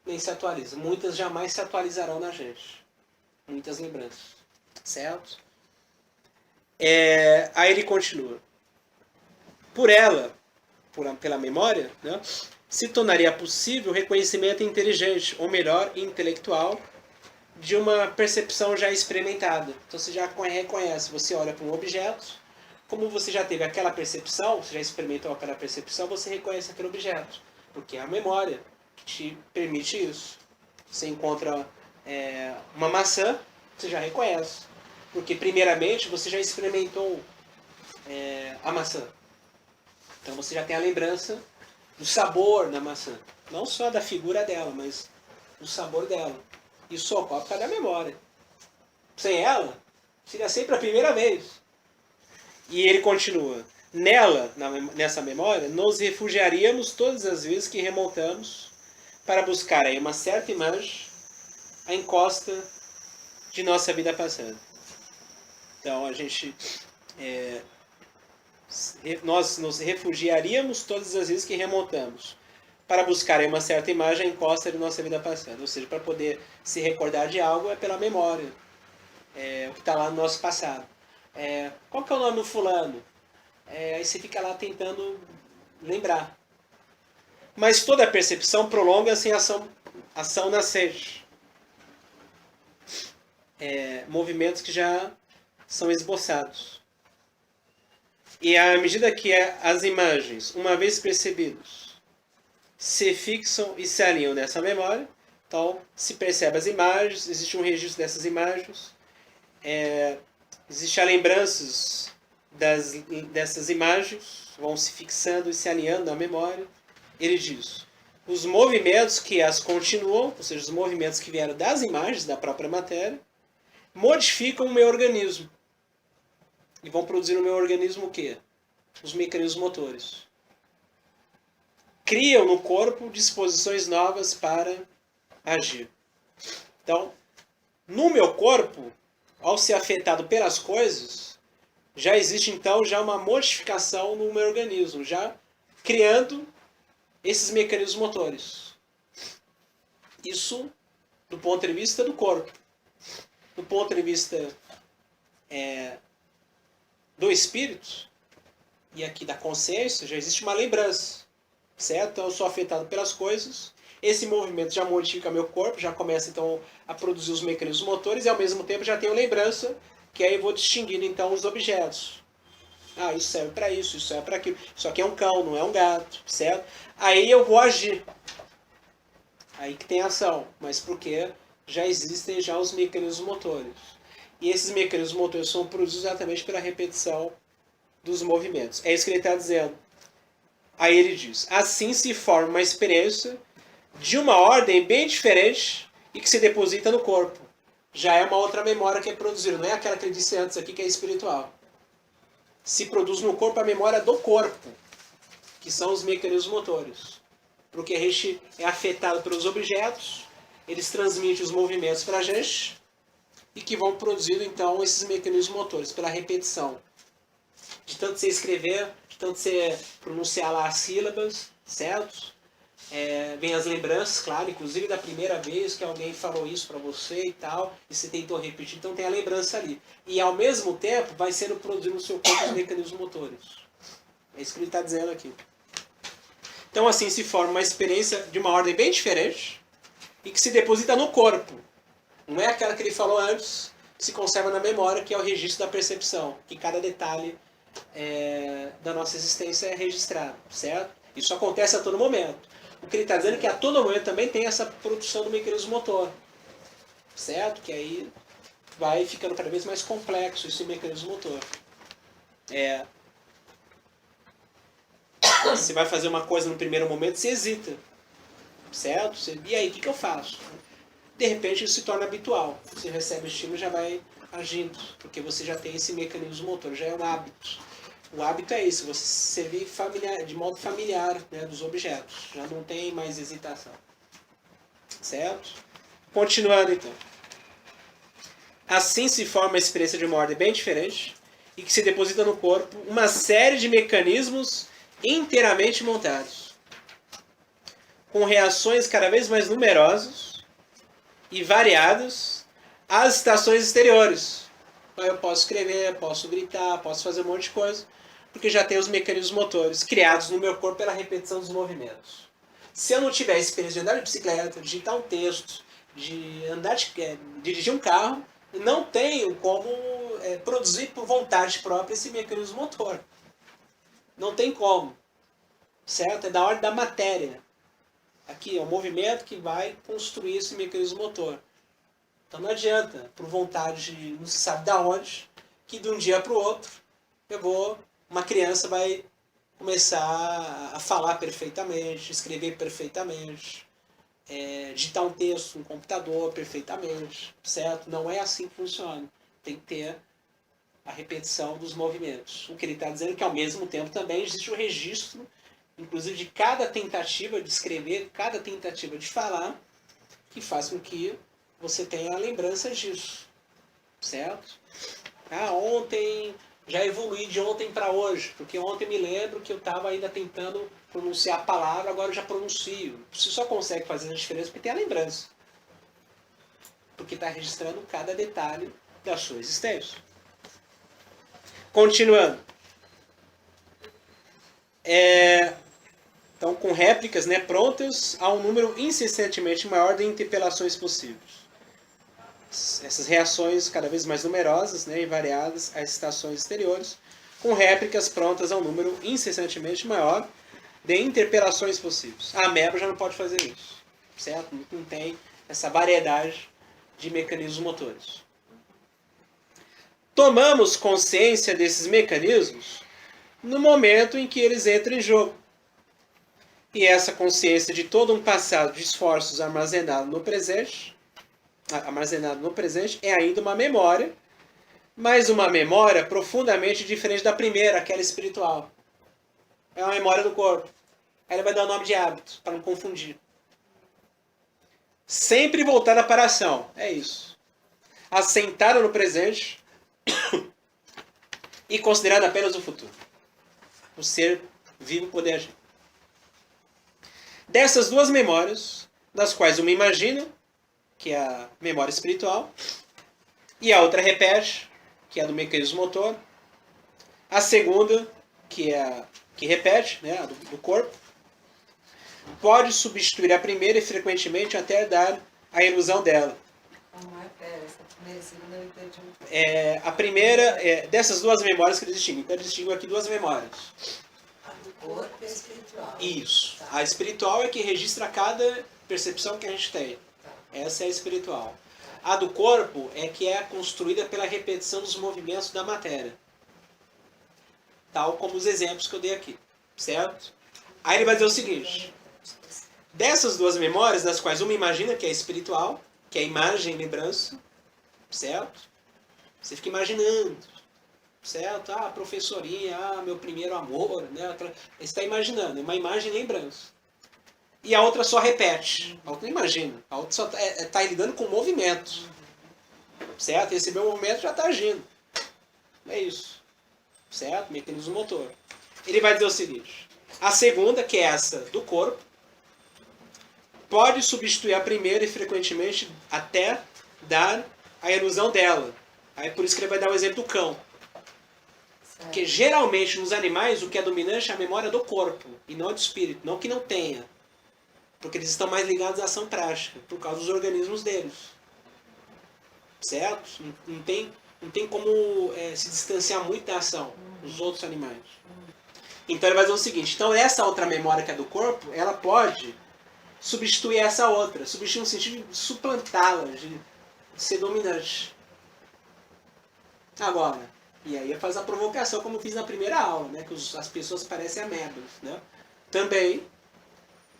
[SPEAKER 1] nem se atualiza. Muitas jamais se atualizarão na gente. Muitas lembranças. Certo? Aí ele continua. Por ela, pela memória, né, se tornaria possível o reconhecimento inteligente, ou melhor, intelectual, de uma percepção já experimentada. Então você já reconhece, você olha para um objeto, como você já teve aquela percepção, você já experimentou aquela percepção, você reconhece aquele objeto, porque é a memória que te permite isso. Você encontra uma maçã, você já reconhece, porque primeiramente você já experimentou a maçã. Então você já tem a lembrança do sabor da maçã. Não só da figura dela, mas do sabor dela. Isso só ocorre por causa da memória. Sem ela, seria sempre a primeira vez. E ele continua. Nela, nessa memória, nos refugiaríamos todas as vezes que remontamos para buscar aí uma certa imagem à encosta de nossa vida passada. Então a gente... nós nos refugiaríamos todas as vezes que remontamos para buscar uma certa imagem à encosta de nossa vida passada. Ou seja, para poder se recordar de algo é pela memória. O que está lá no nosso passado. Qual que é o nome do fulano? Aí você fica lá tentando lembrar. Mas toda percepção prolonga-se em ação nascente. Movimentos que já são esboçados. E à medida que as imagens, uma vez percebidas, se fixam e se alinham nessa memória. Então, se percebe as imagens, existe um registro dessas imagens, existem lembranças dessas imagens, vão se fixando e se alinhando na memória. Ele diz, os movimentos que as continuam, ou seja, os movimentos que vieram das imagens da própria matéria, modificam o meu organismo. E vão produzir no meu organismo o quê? Os mecanismos motores. Criam no corpo disposições novas para agir. Então, no meu corpo, ao ser afetado pelas coisas, já existe então já uma modificação no meu organismo, já criando esses mecanismos motores. Isso do ponto de vista do corpo. Do ponto de vista do espírito, e aqui da consciência, já existe uma lembrança. Certo? Então eu sou afetado pelas coisas, esse movimento já modifica meu corpo, já começa então a produzir os mecanismos motores e ao mesmo tempo já tenho lembrança, que aí eu vou distinguindo então os objetos. Ah, isso serve para isso serve para aquilo. Isso aqui é um cão, não é um gato, certo? Aí eu vou agir. Aí que tem ação, mas porque já existem já os mecanismos motores. E esses mecanismos motores são produzidos exatamente pela repetição dos movimentos. É isso que ele está dizendo. Aí ele diz, assim se forma uma experiência de uma ordem bem diferente e que se deposita no corpo. Já é uma outra memória que é produzida, não é aquela que ele disse antes aqui que é espiritual. Se produz no corpo a memória do corpo, que são os mecanismos motores. Porque a gente é afetado pelos objetos, eles transmitem os movimentos para a gente e que vão produzindo então esses mecanismos motores pela repetição. De tanto você escrever, de tanto você pronunciar lá as sílabas, certo? Vem as lembranças, claro, inclusive da primeira vez que alguém falou isso para você e tal, e você tentou repetir, então tem a lembrança ali. E ao mesmo tempo vai sendo produzido no seu corpo os mecanismos motores. É isso que ele está dizendo aqui. Então assim se forma uma experiência de uma ordem bem diferente e que se deposita no corpo. Não é aquela que ele falou antes, que se conserva na memória, que é o registro da percepção, que cada detalhe da nossa existência é registrado, certo? Isso acontece a todo momento. O que ele está dizendo é que a todo momento também tem essa produção do mecanismo motor, certo? Que aí vai ficando cada vez mais complexo esse mecanismo motor. Você vai fazer uma coisa no primeiro momento, você hesita, certo? E aí, o que eu faço? De repente isso se torna habitual. Você recebe o estímulo e já vai agindo, porque você já tem esse mecanismo motor, já é um hábito. O hábito é isso, você vê de modo familiar, né, dos objetos. Já não tem mais hesitação. Certo? Continuando então. Assim se forma a experiência de uma ordem bem diferente e que se deposita no corpo uma série de mecanismos inteiramente montados, com reações cada vez mais numerosas e variadas às estações exteriores. Eu posso escrever, posso gritar, posso fazer um monte de coisa, porque já tem os mecanismos motores criados no meu corpo pela repetição dos movimentos. Se eu não tiver experiência de andar de bicicleta, de digitar um texto, de dirigir um carro, não tenho como produzir por vontade própria esse mecanismo motor. Não tem como. Certo? É da ordem da matéria. Aqui é o movimento que vai construir esse mecanismo motor. Então não adianta, por vontade, não se sabe de onde, que de um dia para o outro, uma criança vai começar a falar perfeitamente, escrever perfeitamente, digitar um texto no computador perfeitamente, certo? Não é assim que funciona. Tem que ter a repetição dos movimentos. O que ele está dizendo é que ao mesmo tempo também existe o registro, inclusive de cada tentativa de escrever, cada tentativa de falar, que faz com que você tenha a lembrança disso, certo? Ontem, já evolui de ontem para hoje, porque ontem me lembro que eu estava ainda tentando pronunciar a palavra, agora eu já pronuncio. Você só consegue fazer a diferença porque tem a lembrança. Porque está registrando cada detalhe da sua existência. Continuando. Então, com réplicas, né, prontas a um número incessantemente maior de interpelações possíveis. Essas reações cada vez mais numerosas, né, e variadas às estações exteriores, com réplicas prontas a um número incessantemente maior de interpelações possíveis. A ameba já não pode fazer isso, certo? Não tem essa variedade de mecanismos motores. Tomamos consciência desses mecanismos no momento em que eles entram em jogo. E essa consciência de todo um passado de esforços armazenado no presente é ainda uma memória, mas uma memória profundamente diferente da primeira, aquela espiritual. É uma memória do corpo. Aí ele vai dar o nome de hábito, para não confundir. Sempre voltada para a ação. É isso. Assentada no presente e considerada apenas o futuro. O ser vivo poder agir. Dessas duas memórias, das quais uma imagina, que é a memória espiritual, e a outra repete, que é a do mecanismo motor. A segunda, que é a que repete, né, a do corpo, pode substituir a primeira e frequentemente até dar a ilusão dela. A primeira, dessas duas memórias que eles distinguem. Então, eles distinguem aqui duas memórias.
[SPEAKER 2] A do corpo e a espiritual.
[SPEAKER 1] Isso. A espiritual é que registra cada percepção que a gente tem. Essa é a espiritual. A do corpo é que é construída pela repetição dos movimentos da matéria. Tal como os exemplos que eu dei aqui. Certo? Aí ele vai dizer o seguinte. Dessas duas memórias, das quais uma imagina que é espiritual, que é imagem e lembrança, certo? Você fica imaginando, certo? Ah, professorinha, meu primeiro amor, né? Você está imaginando, é uma imagem e lembrança. E a outra só repete, a outra não imagina, a outra só está lidando com movimento, certo? Recebeu o movimento já está agindo. É isso, certo? Mecanismo motor. Ele vai dizer o seguinte, a segunda, que é essa do corpo, pode substituir a primeira e frequentemente até dar a ilusão dela. Aí por isso que ele vai dar o exemplo do cão. Certo. Porque geralmente nos animais o que é dominante é a memória do corpo e não a do espírito. Não que não tenha. Porque eles estão mais ligados à ação prática, por causa dos organismos deles. Certo? Não tem como se distanciar muito da ação dos outros animais. Então ele vai dizer o seguinte, então essa outra memória que é do corpo, ela pode substituir essa outra. Substituir no sentido de suplantá-la, de ser dominante. Agora, e aí eu faço a provocação, como eu fiz na primeira aula, né? Que as pessoas parecem amebas, né? Também,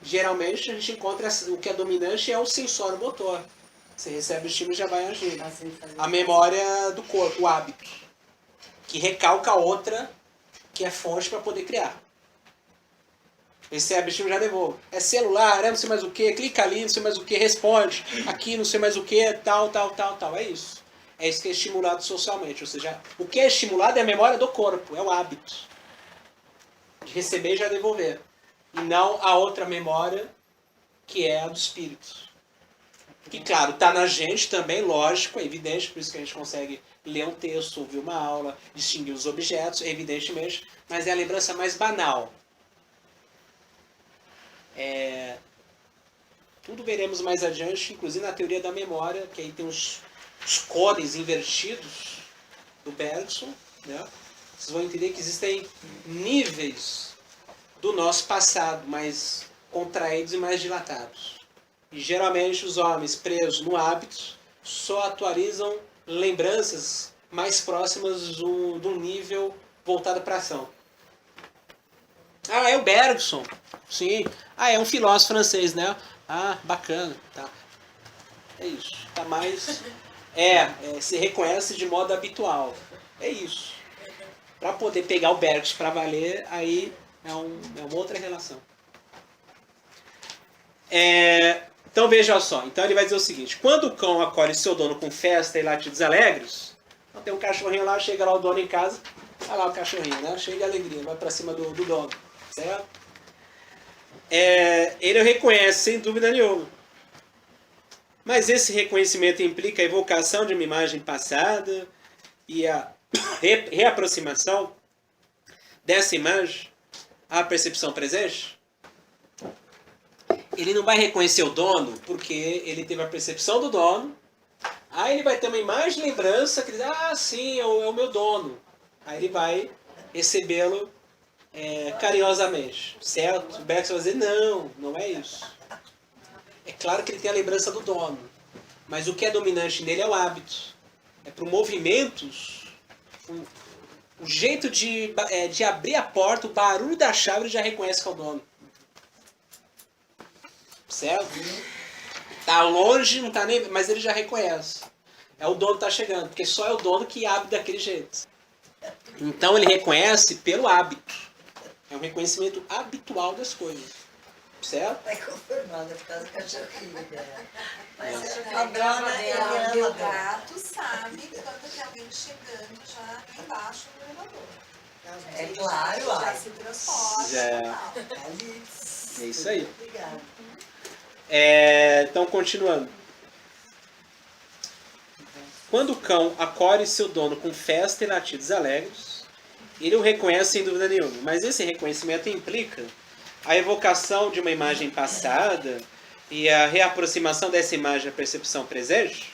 [SPEAKER 1] geralmente, a gente encontra o que é dominante é o sensório motor. Você recebe o estímulo e já vai agir. A memória do corpo, o hábito. Que recalca a outra, que é fonte para poder criar. Recebe o estímulo e já devolve. É celular, não sei mais o que, clica ali, não sei mais o que, responde. Aqui, não sei mais o que, tal. É isso. É isso que é estimulado socialmente. Ou seja, o que é estimulado é a memória do corpo, é o hábito. De receber e já devolver. E não a outra memória, que é a do espírito. Que, claro, está na gente também, lógico, é evidente, por isso que a gente consegue ler um texto, ouvir uma aula, distinguir os objetos, evidentemente, mas é a lembrança mais banal. Tudo veremos mais adiante, inclusive na teoria da memória, que aí tem os cones invertidos do Bergson, né? Vocês vão entender que existem níveis do nosso passado mais contraídos e mais dilatados. E geralmente os homens presos no hábito só atualizam lembranças mais próximas do nível voltado para a ação. Ah, é o Bergson. Sim. Ah, é um filósofo francês, né? Ah, bacana. Tá. É isso. Tá mais... se reconhece de modo habitual. É isso. Para poder pegar o Bergson para valer, aí é uma outra relação. Então veja só. Então ele vai dizer o seguinte. Quando o cão acolhe seu dono com festa e latidos alegres, então tem um cachorrinho lá, chega lá o dono em casa, olha lá o cachorrinho, né? Cheio de alegria, vai para cima do dono. Certo? Ele o reconhece sem dúvida nenhuma. Mas esse reconhecimento implica a evocação de uma imagem passada e a reaproximação dessa imagem à percepção presente? Ele não vai reconhecer o dono porque ele teve a percepção do dono, aí ele vai ter uma imagem de lembrança que diz, sim, é o meu dono. Aí ele vai recebê-lo carinhosamente, certo? O Beck's vai dizer, não, não é isso. É claro que ele tem a lembrança do dono, mas o que é dominante nele é o hábito. É para os movimentos, o jeito de abrir a porta, o barulho da chave, ele já reconhece que é o dono. Certo? Tá longe, não tá nem, mas ele já reconhece. É o dono que tá chegando, porque só é o dono que abre daquele jeito. Então ele reconhece pelo hábito. É um reconhecimento habitual das coisas. Certo?
[SPEAKER 2] Vai conformando por causa do cachorrinho dela. Mas
[SPEAKER 3] Ele
[SPEAKER 2] a dona,
[SPEAKER 3] dela,
[SPEAKER 2] ele ama
[SPEAKER 3] meu
[SPEAKER 2] a dona.
[SPEAKER 3] gato sabe quando tem alguém chegando já embaixo do elevador.
[SPEAKER 2] É
[SPEAKER 3] Ele
[SPEAKER 2] claro,
[SPEAKER 3] já
[SPEAKER 2] ai.
[SPEAKER 3] se transporta
[SPEAKER 1] Já.
[SPEAKER 3] e tal.
[SPEAKER 2] Ali.
[SPEAKER 1] É isso aí.
[SPEAKER 2] Obrigada.
[SPEAKER 1] Então, continuando. Quando o cão acolhe seu dono com festa e latidos alegres, ele o reconhece sem dúvida nenhuma. Mas esse reconhecimento implica a evocação de uma imagem passada e a reaproximação dessa imagem à percepção presente.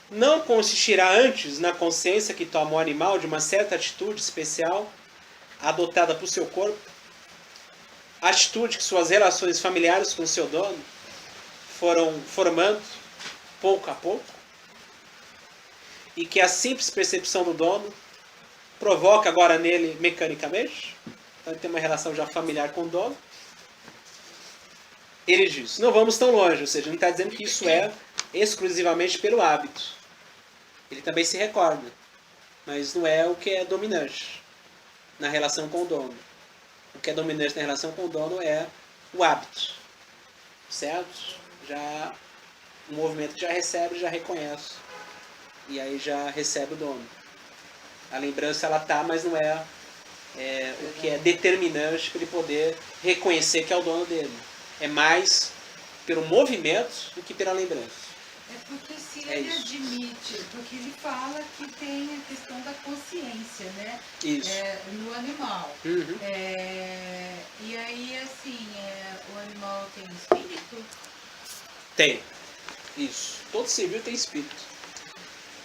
[SPEAKER 1] Não consistirá antes na consciência que toma o animal de uma certa atitude especial adotada por seu corpo, atitude que suas relações familiares com seu dono foram formando pouco a pouco, e que a simples percepção do dono provoca agora nele mecanicamente. Então ele tem uma relação já familiar com o dono. Ele diz, não vamos tão longe, ou seja, não está dizendo que isso é exclusivamente pelo hábito. Ele também se recorda, mas não é o que é dominante na relação com o dono. O que é dominante na relação com o dono é o hábito, certo? Já o movimento que já recebe, já reconhece, e aí já recebe o dono. A lembrança ela tá, mas não é, o que é determinante para ele poder reconhecer que é o dono dele. É mais pelo movimento do que pela lembrança.
[SPEAKER 4] É porque se
[SPEAKER 1] É
[SPEAKER 4] ele
[SPEAKER 1] isso.
[SPEAKER 4] admite, porque ele fala que tem a questão da consciência, né?
[SPEAKER 1] Isso.
[SPEAKER 4] No animal.
[SPEAKER 1] Uhum.
[SPEAKER 4] E aí, assim, o animal tem espírito?
[SPEAKER 1] Tem. Isso. Todo ser vivo tem espírito.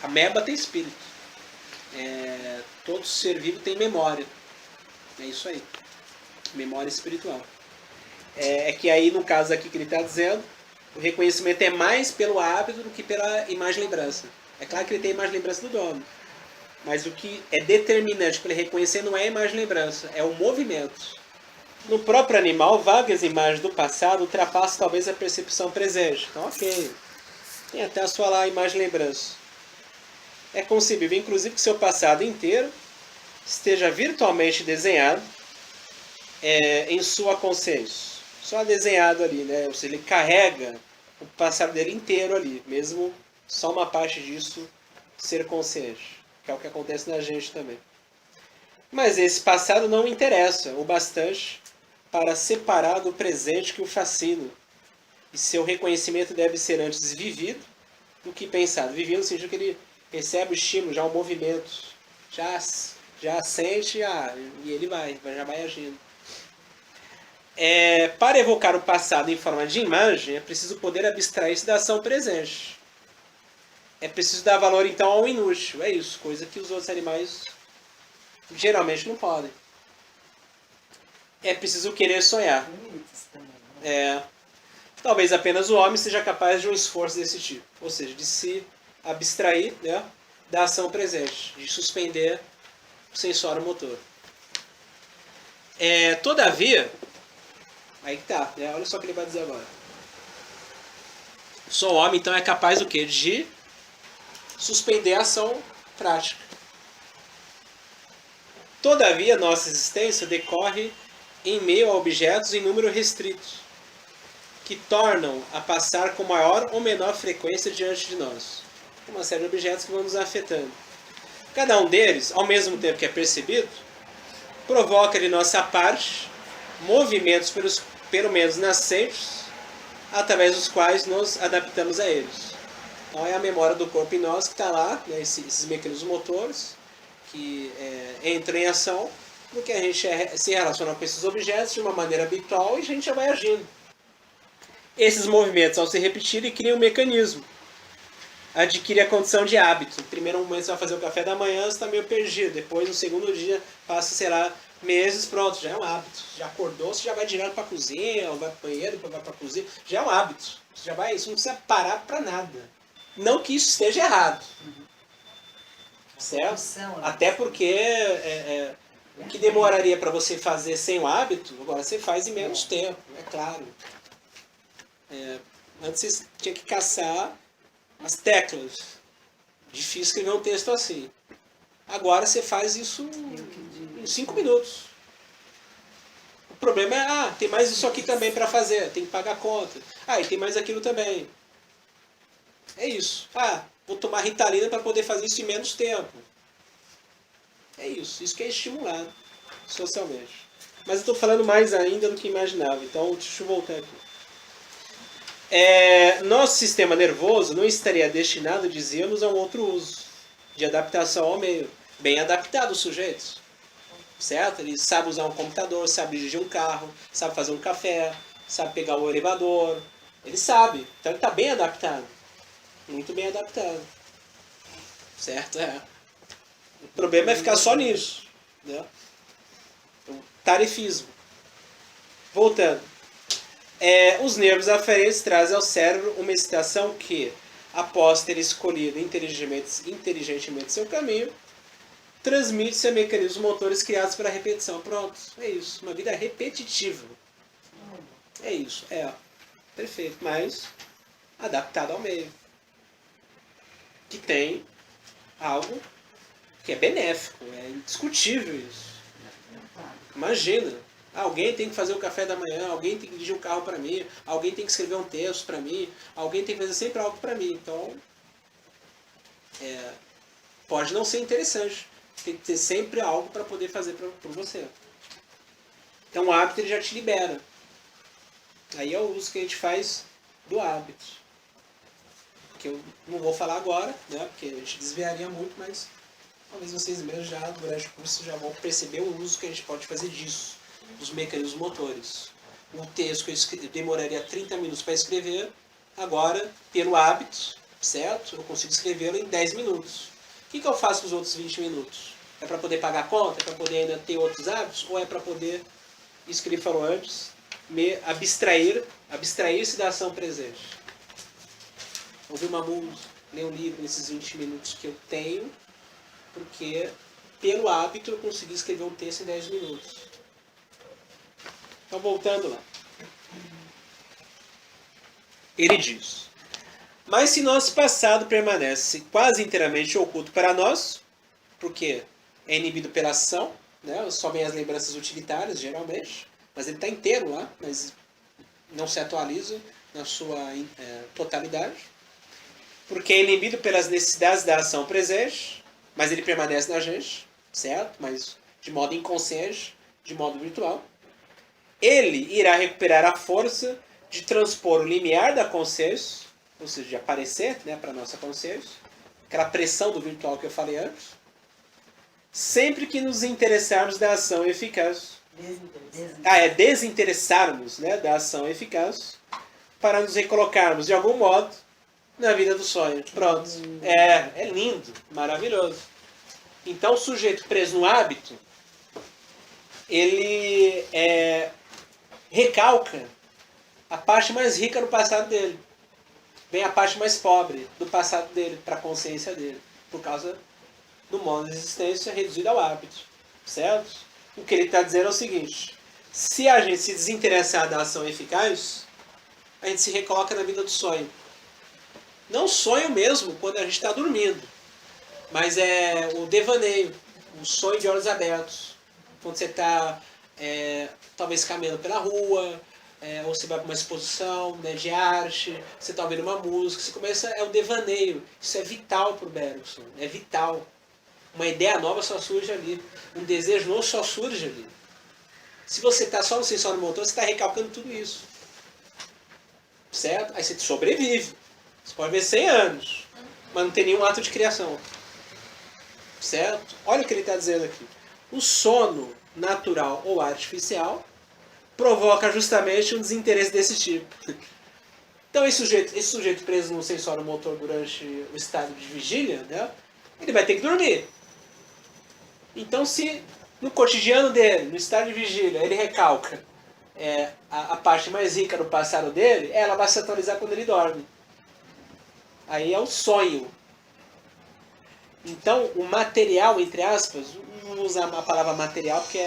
[SPEAKER 1] A meba tem espírito. Todo ser vivo tem memória. É isso aí. Memória espiritual. É que aí, no caso aqui que ele está dizendo, o reconhecimento é mais pelo hábito do que pela imagem-lembrança. É claro que ele tem a imagem-lembrança do dono. Mas o que é determinante para ele reconhecer não é a imagem-lembrança, é o movimento. No próprio animal, vagas imagens do passado ultrapassam talvez a percepção presente. Então, ok. Tem até a sua lá imagem-lembrança. É concebível, inclusive, que seu passado inteiro esteja virtualmente desenhado em sua consciência. Só desenhado ali, né? Ou seja, ele carrega o passado dele inteiro ali, mesmo só uma parte disso ser consciente, que é o que acontece na gente também. Mas esse passado não interessa o bastante para separar do presente que o fascina, e seu reconhecimento deve ser antes vivido do que pensado. Vivido no sentido que ele recebe o estímulo, já o movimento, já sente e ele já vai agindo. Para evocar o passado em forma de imagem, é preciso poder abstrair-se da ação presente. É preciso dar valor, então, ao inútil. É isso, coisa que os outros animais geralmente não podem. É preciso querer sonhar.
[SPEAKER 2] Limites também, né?
[SPEAKER 1] Talvez apenas o homem seja capaz de um esforço desse tipo. Ou seja, de se abstrair, né, da ação presente, de suspender o sensório motor. Todavia, aí que tá, né? Olha só o que ele vai dizer agora. Só o homem, então, é capaz do quê? De suspender a ação prática. Todavia, nossa existência decorre em meio a objetos em número restrito, que tornam a passar com maior ou menor frequência diante de nós. Uma série de objetos que vão nos afetando. Cada um deles, ao mesmo tempo que é percebido, provoca de nossa parte movimentos pelo menos nascentes, através dos quais nos adaptamos a eles. Então é a memória do corpo em nós que está lá, né, esses mecanismos motores que entram em ação, porque a gente se relaciona com esses objetos de uma maneira habitual e a gente já vai agindo. Esses movimentos, ao se repetirem, criam um mecanismo adquire a condição de hábito. No primeiro momento você vai fazer o café da manhã, você está meio perdido. Depois, no segundo dia, passa, sei lá, meses, pronto, já é um hábito. Já acordou, você já vai direto para a cozinha, ou vai para o banheiro, depois vai para a cozinha. Já é um hábito. Você já vai, isso não precisa parar para nada. Não que isso esteja errado. Certo? Até porque o que demoraria para você fazer sem o hábito, agora você faz em menos tempo, é claro. Antes você tinha que caçar as teclas. Difícil escrever um texto assim. Agora você faz isso em 5 minutos. O problema é, tem mais isso aqui também para fazer, tem que pagar a conta. E tem mais aquilo também. É isso. Vou tomar Ritalina para poder fazer isso em menos tempo. É isso. Isso que é estimulado socialmente. Mas eu estou falando mais ainda do que imaginava. Então, deixa eu voltar aqui. Nosso sistema nervoso não estaria destinado, dizíamos, a um outro uso de adaptação ao meio. Bem adaptado os sujeitos. Certo? Ele sabe usar um computador, sabe dirigir um carro, sabe fazer um café, sabe pegar o elevador. Ele sabe. Então ele está bem adaptado. Muito bem adaptado. Certo? O problema é ficar só nisso. Né? O tarefismo. Voltando. Os nervos aferentes trazem ao cérebro uma excitação que, após ter escolhido inteligentemente seu caminho, transmite-se a mecanismos motores criados pela repetição. Pronto, é isso. Uma vida repetitiva. É isso, perfeito. Mas adaptado ao meio. Que tem algo que é benéfico, é indiscutível isso. Imagina, alguém tem que fazer o café da manhã, alguém tem que dirigir um carro para mim, alguém tem que escrever um texto para mim, alguém tem que fazer sempre algo para mim. Então, pode não ser interessante. Tem que ter sempre algo para poder fazer por você. Então o hábito ele já te libera. Aí é o uso que a gente faz do hábito. Que eu não vou falar agora, né? Porque a gente desviaria muito, mas talvez vocês mesmos já, durante o curso, já vão perceber o uso que a gente pode fazer disso, dos mecanismos motores. Um texto que eu demoraria 30 minutos para escrever, agora, pelo hábito, certo? Eu consigo escrevê-lo em 10 minutos. O que eu faço com os outros 20 minutos? É para poder pagar a conta? É para poder ainda ter outros hábitos? Ou é para poder, isso que ele falou antes, me abstrair-se da ação presente? Ouvir uma música, ler um livro nesses 20 minutos que eu tenho, porque pelo hábito eu consegui escrever um texto em 10 minutos. Então, voltando lá. Ele diz: mas se nosso passado permanece quase inteiramente oculto para nós, porque é inibido pela ação, né? Só vem as lembranças utilitárias, geralmente, mas ele está inteiro lá, mas não se atualiza na sua totalidade, porque é inibido pelas necessidades da ação presente, mas ele permanece na gente, certo? Mas de modo inconsciente, de modo virtual. Ele irá recuperar a força de transpor o limiar da consciência, ou seja, de aparecer, né, para a nossa consciência, aquela pressão do virtual que eu falei antes, sempre que nos interessarmos da ação eficaz. Desinteressarmos, né, da ação eficaz, para nos recolocarmos de algum modo na vida do sonho. Pronto. É lindo, maravilhoso. Então o sujeito preso no hábito, ele recalca a parte mais rica do passado dele. Vem a parte mais pobre do passado dele para a consciência dele, por causa do modo de existência reduzido ao hábito. Certo? O que ele está dizendo é o seguinte: se a gente se desinteressar da ação eficaz, a gente se recoloca na vida do sonho. Não sonho mesmo quando a gente está dormindo, mas é o devaneio, o sonho de olhos abertos. Quando você está talvez caminhando pela rua, ou você vai para uma exposição, né, de arte, você está ouvindo uma música, você começa, é o devaneio. Isso é vital para o Bergson, é vital. Uma ideia nova só surge ali, um desejo novo só surge ali. Se você está só no sensório motor, você está recalcando tudo isso. Certo? Aí você sobrevive. Você pode ver 100 anos, mas não tem nenhum ato de criação. Certo? Olha o que ele está dizendo aqui. O sono natural ou artificial provoca justamente um desinteresse desse tipo. Então esse sujeito preso no sensório motor durante o estado de vigília, né, ele vai ter que dormir. Então se no cotidiano dele, no estado de vigília, ele recalca a parte mais rica do passado dele, ela vai se atualizar quando ele dorme. Aí é o sonho. Então o material, entre aspas, não vou usar a palavra material porque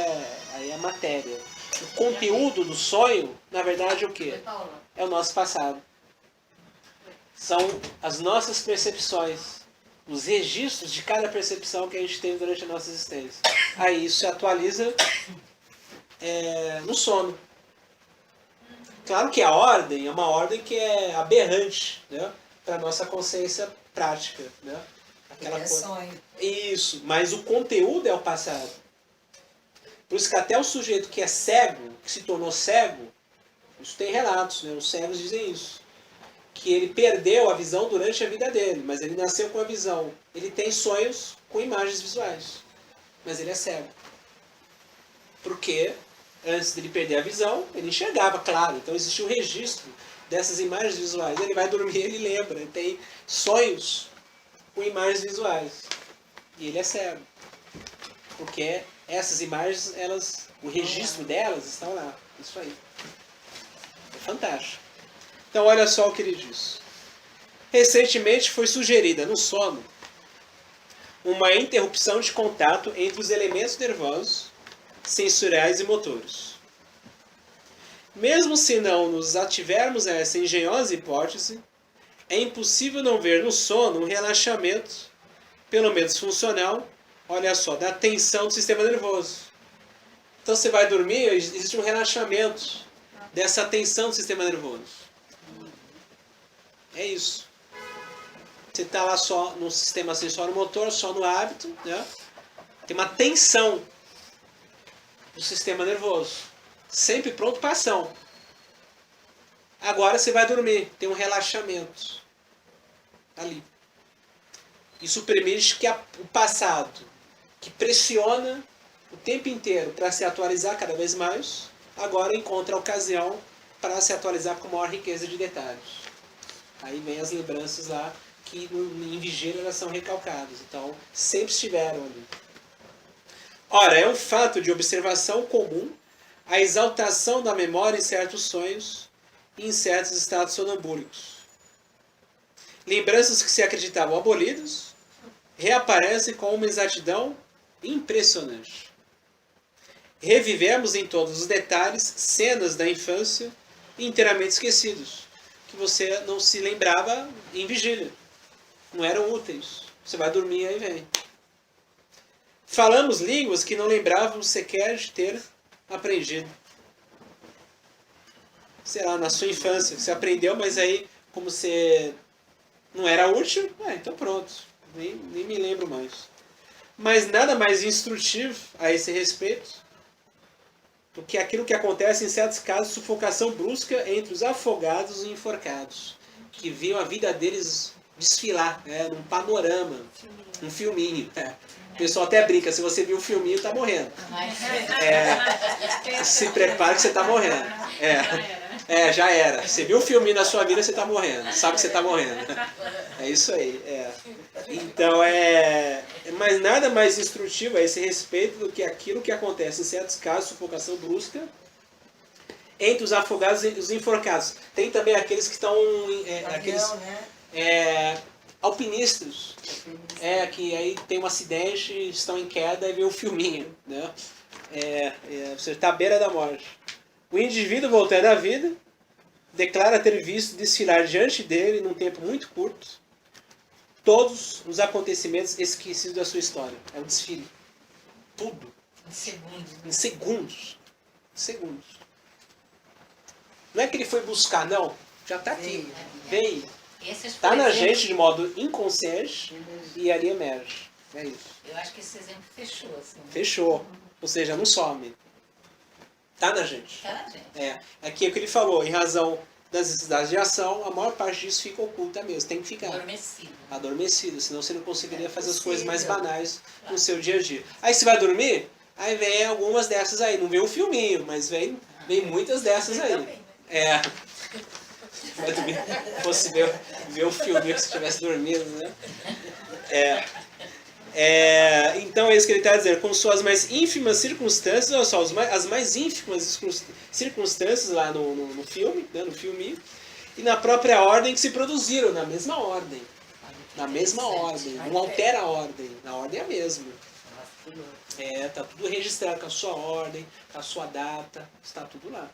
[SPEAKER 1] aí é matéria. O conteúdo do sonho, na verdade, é o quê? É o nosso passado. São as nossas percepções, os registros de cada percepção que a gente teve durante a nossa existência. Aí isso se atualiza no sono. Claro que a ordem é uma ordem que é aberrante, né, para a nossa consciência prática. Né? Aquela
[SPEAKER 2] É sonho.
[SPEAKER 1] Isso, mas o conteúdo é o passado. Por isso que até o sujeito que é cego, que se tornou cego, isso tem relatos, né? Os cegos dizem isso. Que ele perdeu a visão durante a vida dele, mas ele nasceu com a visão. Ele tem sonhos com imagens visuais, mas ele é cego. Porque antes dele perder a visão, ele enxergava, claro. Então existia um registro dessas imagens visuais. Ele vai dormir, ele lembra, ele tem sonhos com imagens visuais. E ele é cego. Porque essas imagens, o registro delas estão lá. Isso aí. É fantástico. Então olha só o que ele diz. Recentemente foi sugerida no sono uma interrupção de contato entre os elementos nervosos, sensoriais e motores. Mesmo se não nos ativermos a essa engenhosa hipótese, é impossível não ver no sono um relaxamento, pelo menos funcional, olha só, da tensão do sistema nervoso. Então você vai dormir, existe um relaxamento dessa tensão do sistema nervoso. É isso. Você está lá só no sistema sensório-motor, só no hábito, né? Tem uma tensão do sistema nervoso. Sempre pronto para ação. Agora você vai dormir. Tem um relaxamento. Ali. Isso permite que o passado, que pressiona o tempo inteiro para se atualizar cada vez mais, agora encontra a ocasião para se atualizar com maior riqueza de detalhes. Aí vem as lembranças lá que em vigília elas são recalcadas. Então, sempre estiveram ali. Ora, é um fato de observação comum a exaltação da memória em certos sonhos e em certos estados sonambúlicos. Lembranças que se acreditavam abolidas reaparecem com uma exatidão impressionante. Revivemos em todos os detalhes cenas da infância inteiramente esquecidos, que você não se lembrava em vigília. Não eram úteis. Você vai dormir e aí vem. Falamos línguas que não lembrávamos sequer de ter aprendido. Sei lá, na sua infância, você aprendeu, mas aí, como você não era útil, então pronto. Nem me lembro mais. Mas nada mais instrutivo a esse respeito do que aquilo que acontece em certos casos, sufocação brusca entre os afogados e enforcados, que viam a vida deles desfilar, num panorama, um filminho. O pessoal até brinca, se você viu o filminho, tá morrendo. Se prepare que você tá morrendo. Já era. Você viu o filminho na sua vida, você tá morrendo. Sabe que você tá morrendo. É isso aí. Então, mas nada mais instrutivo a esse respeito do que aquilo que acontece em certos casos, sufocação brusca, entre os afogados e os enforcados. Tem também aqueles que estão... alpinistas. Que aí tem um acidente, estão em queda e vê o filminho. Né? Você está à beira da morte. O indivíduo, voltando à vida, declara ter visto desfilar diante dele, num tempo muito curto, todos os acontecimentos esquecidos da sua história. É um desfile. Tudo. Em segundos. Não é que ele foi buscar, não. Já está aqui. Veio. Está na gente de modo inconsciente e ali emerge. É isso.
[SPEAKER 5] Eu acho que esse exemplo fechou. Assim.
[SPEAKER 1] Fechou. Ou seja, não some. Está na gente.
[SPEAKER 5] Está na gente.
[SPEAKER 1] Aqui é o que ele falou. Em razão das necessidades de ação, a maior parte disso fica oculta mesmo. Tem que ficar. Adormecido. Senão você não conseguiria fazer as coisas mais banais no seu dia a dia. Aí você vai dormir, aí vem algumas dessas aí. Não vem um filminho, mas vem muitas dessas aí. Vai dormir. Fosse ver um filme que você estivesse dormindo, né? Então é isso que ele está dizendo. Com suas mais ínfimas circunstâncias, olha só, as mais ínfimas circunstâncias lá no filme, né, no filme, e na própria ordem que se produziram, na mesma ordem. Na mesma ordem. Não altera a ordem. Na ordem é a mesma. Tá tudo registrado com a sua ordem, com a sua data, está tudo lá.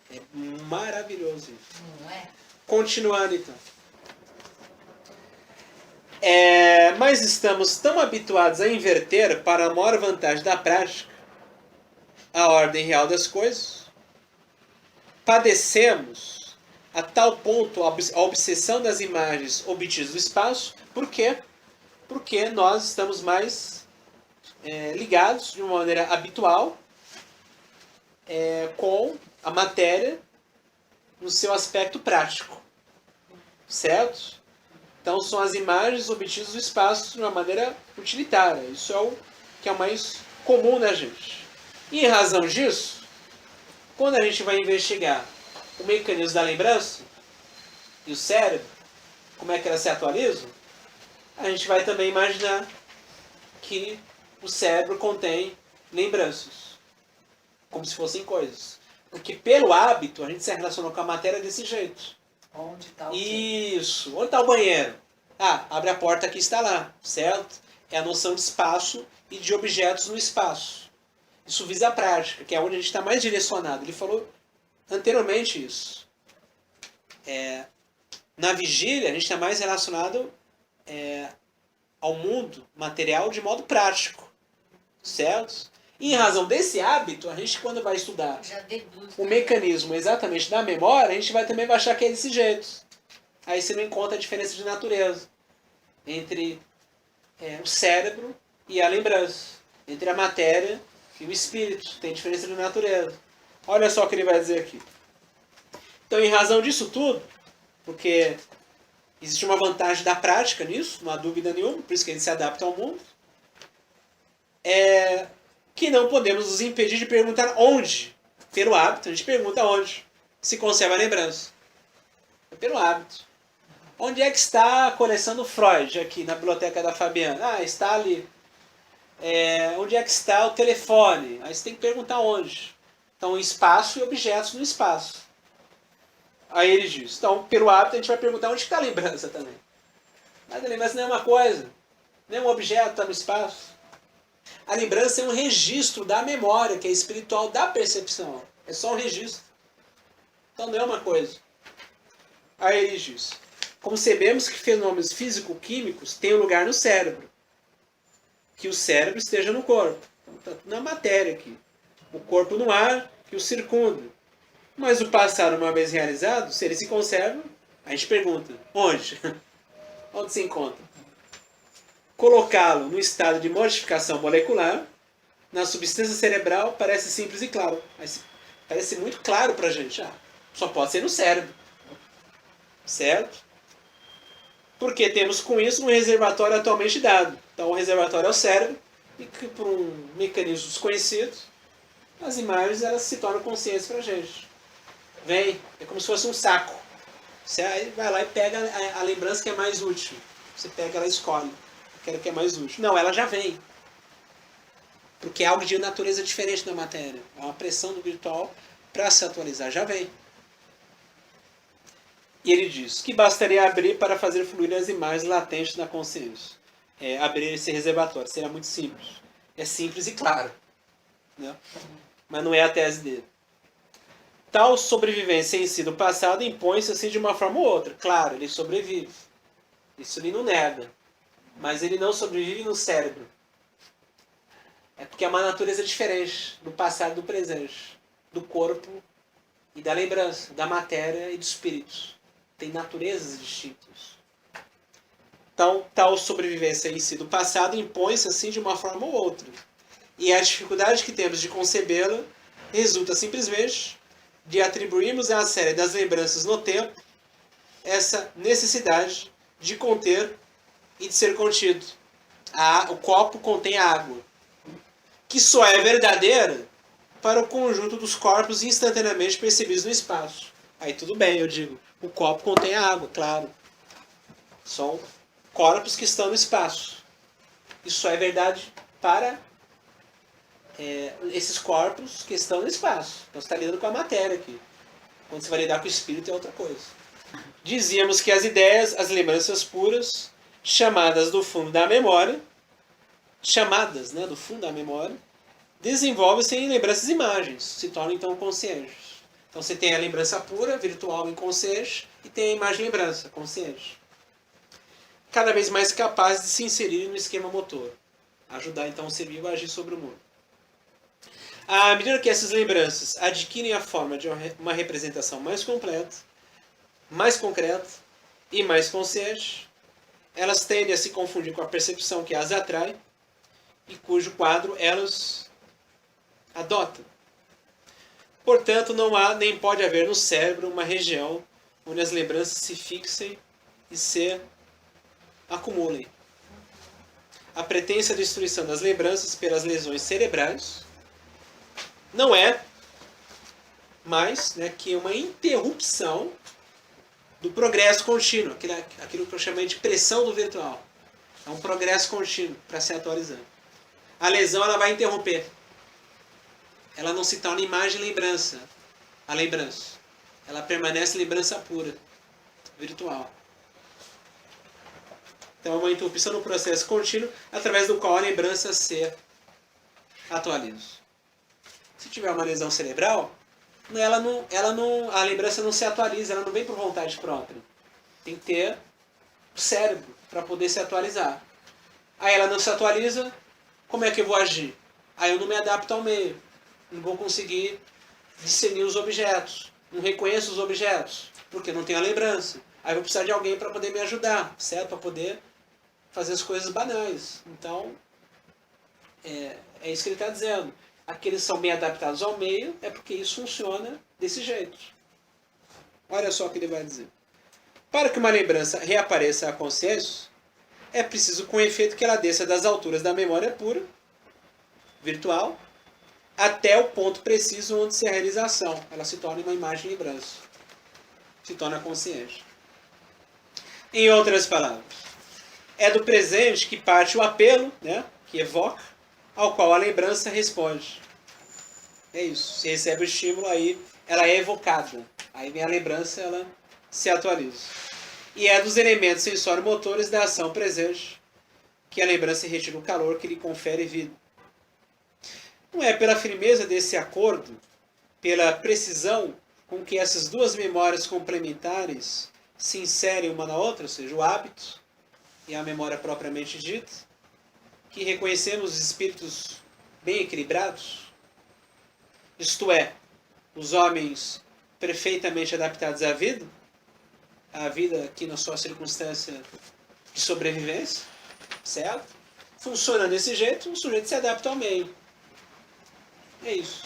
[SPEAKER 1] É maravilhoso isso.
[SPEAKER 5] Não é?
[SPEAKER 1] Continuando então. Mas estamos tão habituados a inverter, para a maior vantagem da prática, a ordem real das coisas, padecemos a tal ponto a obsessão das imagens obtidas do espaço. Por quê? Porque nós estamos mais ligados de uma maneira habitual com a matéria no seu aspecto prático. Certo? Então são as imagens obtidas do espaço de uma maneira utilitária. Isso é o que é o mais comum na gente. E em razão disso, quando a gente vai investigar o mecanismo da lembrança e o cérebro, como é que elas se atualizam, a gente vai também imaginar que o cérebro contém lembranças, como se fossem coisas. Porque pelo hábito a gente se relacionou com a matéria desse jeito.
[SPEAKER 2] Onde está o quê?
[SPEAKER 1] Isso. Onde está o banheiro? Abre a porta aqui, está lá, certo? É a noção de espaço e de objetos no espaço. Isso visa a prática, que é onde a gente está mais direcionado. Ele falou anteriormente isso. Na vigília, a gente está mais relacionado ao mundo material de modo prático, certo? E em razão desse hábito, a gente, quando vai estudar
[SPEAKER 5] Já deduz.
[SPEAKER 1] o mecanismo exatamente da memória, a gente vai também achar que é desse jeito. Aí você não encontra a diferença de natureza entre o cérebro e a lembrança, entre a matéria e o espírito. Tem diferença de natureza. Olha só o que ele vai dizer aqui. Então, em razão disso tudo, porque existe uma vantagem da prática nisso, não há dúvida nenhuma, por isso que a gente se adapta ao mundo, que não podemos nos impedir de perguntar onde. Pelo hábito, a gente pergunta onde se conserva a lembrança. É pelo hábito. Onde é que está a coleção do Freud, aqui na biblioteca da Fabiana? Está ali. Onde é que está o telefone? Aí você tem que perguntar onde. Então, espaço e objetos no espaço. Aí ele diz, então, pelo hábito, a gente vai perguntar onde está a lembrança também. Mas a lembrança não é uma coisa. Nenhum objeto está no espaço. A lembrança é um registro da memória, que é espiritual, da percepção. É só um registro. Então não é uma coisa. Aí ele diz, concebemos que fenômenos físico-químicos têm um lugar no cérebro. Que o cérebro esteja no corpo. Então está tudo na matéria aqui. O corpo no ar que o circunda. Mas o passado, uma vez realizado, se ele se conserva, a gente pergunta, onde? Onde se encontra? Colocá-lo no estado de modificação molecular, na substância cerebral, parece simples e claro. Mas parece muito claro para a gente. Só pode ser no cérebro. Certo? Porque temos com isso um reservatório atualmente dado. Então o reservatório é o cérebro, e que por um mecanismo desconhecido, as imagens elas se tornam conscientes para a gente. É como se fosse um saco. Você aí vai lá e pega a lembrança que é mais útil. Você pega ela e escolhe. Aquela que é mais útil. Não, ela já vem. Porque é algo de natureza diferente da matéria. É uma pressão do virtual para se atualizar. Já vem. E ele diz que bastaria abrir para fazer fluir as imagens latentes na consciência. Abrir esse reservatório. Seria muito simples. É simples e claro. Né? Mas não é a tese dele. Tal sobrevivência em si do passado impõe-se assim de uma forma ou outra. Claro, ele sobrevive. Isso ele não nega. Mas ele não sobrevive no cérebro. É porque é uma natureza diferente do passado e do presente. Do corpo e da lembrança. Da matéria e do espírito. Tem naturezas distintas. Então, tal sobrevivência em si do passado impõe-se assim de uma forma ou outra. E a dificuldade que temos de concebê-la resulta simplesmente de atribuirmos à série das lembranças no tempo essa necessidade de conter e de ser contido. O copo contém água, que só é verdadeira para o conjunto dos corpos instantaneamente percebidos no espaço. Aí tudo bem, eu digo, o copo contém água, claro. São corpos que estão no espaço. Isso só é verdade para esses corpos que estão no espaço. Então você está lidando com a matéria aqui. Quando você vai lidar com o espírito é outra coisa. Dizíamos que as ideias, as lembranças puras, chamadas do fundo da memória, desenvolvem-se em lembranças e imagens, se tornam então conscientes. Então você tem a lembrança pura, virtual, inconsciente, e tem a imagem lembrança, consciente. Cada vez mais capazes de se inserir no esquema motor. Ajudar então o ser vivo a agir sobre o mundo. À medida que essas lembranças adquirem a forma de uma representação mais completa, mais concreta e mais consciente, elas tendem a se confundir com a percepção que as atrai e cujo quadro elas adotam. Portanto, não há nem pode haver no cérebro uma região onde as lembranças se fixem e se acumulem. A pretensa destruição das lembranças pelas lesões cerebrais não é mais que uma interrupção do progresso contínuo, aquilo que eu chamei de pressão do virtual. É um progresso contínuo para se atualizando. A lesão ela vai interromper. Ela não se torna imagem e lembrança. A lembrança. Ela permanece lembrança pura, virtual. Então é uma interrupção no processo contínuo através do qual a lembrança se atualiza. Se tiver uma lesão cerebral, a lembrança não se atualiza, ela não vem por vontade própria. Tem que ter o cérebro para poder se atualizar. Aí ela não se atualiza, como é que eu vou agir? Aí eu não me adapto ao meio. Não vou conseguir discernir os objetos. Não reconheço os objetos, porque não tenho a lembrança. Aí eu vou precisar de alguém para poder me ajudar, certo? Para poder fazer as coisas banais. Então, é isso que ele está dizendo. Aqueles que são bem adaptados ao meio, é porque isso funciona desse jeito. Olha só o que ele vai dizer. Para que uma lembrança reapareça à consciência, é preciso com efeito que ela desça das alturas da memória pura, virtual, até o ponto preciso onde se realiza a ação. Ela se torna uma imagem lembrança. Se torna consciente. Em outras palavras, é do presente que parte o apelo, que evoca, ao qual a lembrança responde. É isso. Se recebe o estímulo, aí ela é evocada. Aí vem a lembrança, ela se atualiza. E é dos elementos sensório-motores da ação presente que a lembrança retira o calor que lhe confere vida. Não é pela firmeza desse acordo, pela precisão com que essas duas memórias complementares se inserem uma na outra, ou seja, o hábito e a memória propriamente dita, que reconhecemos os espíritos bem equilibrados, isto é, os homens perfeitamente adaptados à vida aqui na sua circunstância de sobrevivência, certo? Funciona desse jeito, o sujeito se adapta ao meio. É isso.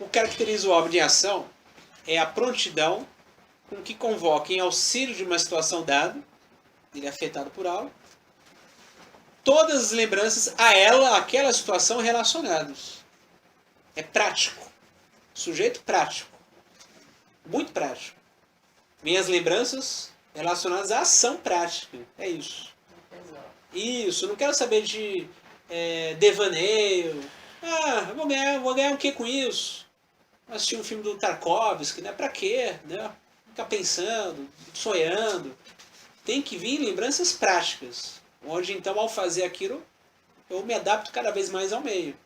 [SPEAKER 1] O que caracteriza o homem de ação é a prontidão com que convoca em auxílio de uma situação dada, ele é afetado por algo, todas as lembranças àquela situação relacionadas. É prático. Sujeito prático. Muito prático. Vem as lembranças relacionadas à ação prática. É isso. Isso. Não quero saber de devaneio. Vou ganhar o que com isso? Assistir um filme do Tarkovsky, né? Pra quê? Né? Ficar pensando, sonhando. Tem que vir lembranças práticas. Onde, então, ao fazer aquilo, eu me adapto cada vez mais ao meio.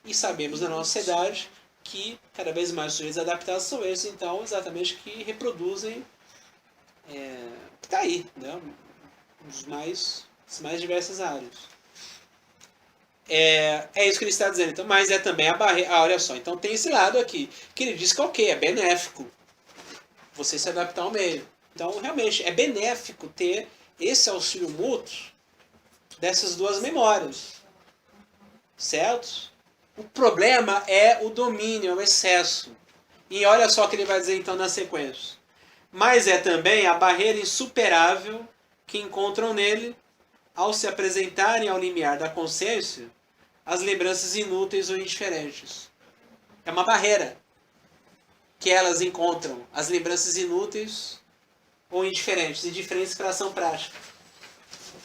[SPEAKER 1] E sabemos na nossa sociedade que cada vez mais os sujeitos adaptados são esses, então, exatamente que reproduzem que está aí, né? As mais diversas áreas. É isso que ele está dizendo. Então, mas é também a barreira. Olha só, então tem esse lado aqui, que ele diz que é benéfico você se adaptar ao meio. Então, realmente, é benéfico ter esse auxílio mútuo dessas duas memórias. Certo? O problema é o domínio, é o excesso. E olha só o que ele vai dizer então na sequência. Mas é também a barreira insuperável que encontram nele, ao se apresentarem ao limiar da consciência, as lembranças inúteis ou indiferentes. É uma barreira. que elas encontram as lembranças inúteis ou indiferentes para a ação prática.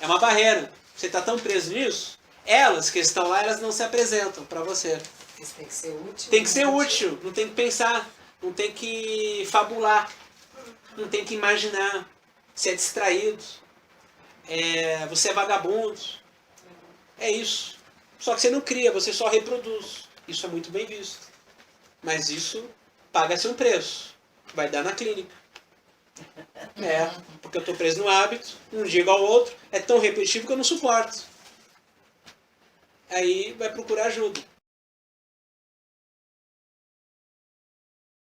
[SPEAKER 1] É uma barreira. Você está tão preso nisso, elas que estão lá, elas não se apresentam para você.
[SPEAKER 2] Isso tem que ser útil.
[SPEAKER 1] Tem que ser útil, não tem que pensar, não tem que fabular, não tem que imaginar. Você é distraído, você é vagabundo. É isso. Só que você não cria, você só reproduz. Isso é muito bem visto. Mas isso paga-se um preço. Vai dar na clínica. Porque eu estou preso no hábito, um dia igual ao outro, é tão repetitivo que eu não suporto. Aí vai procurar ajuda.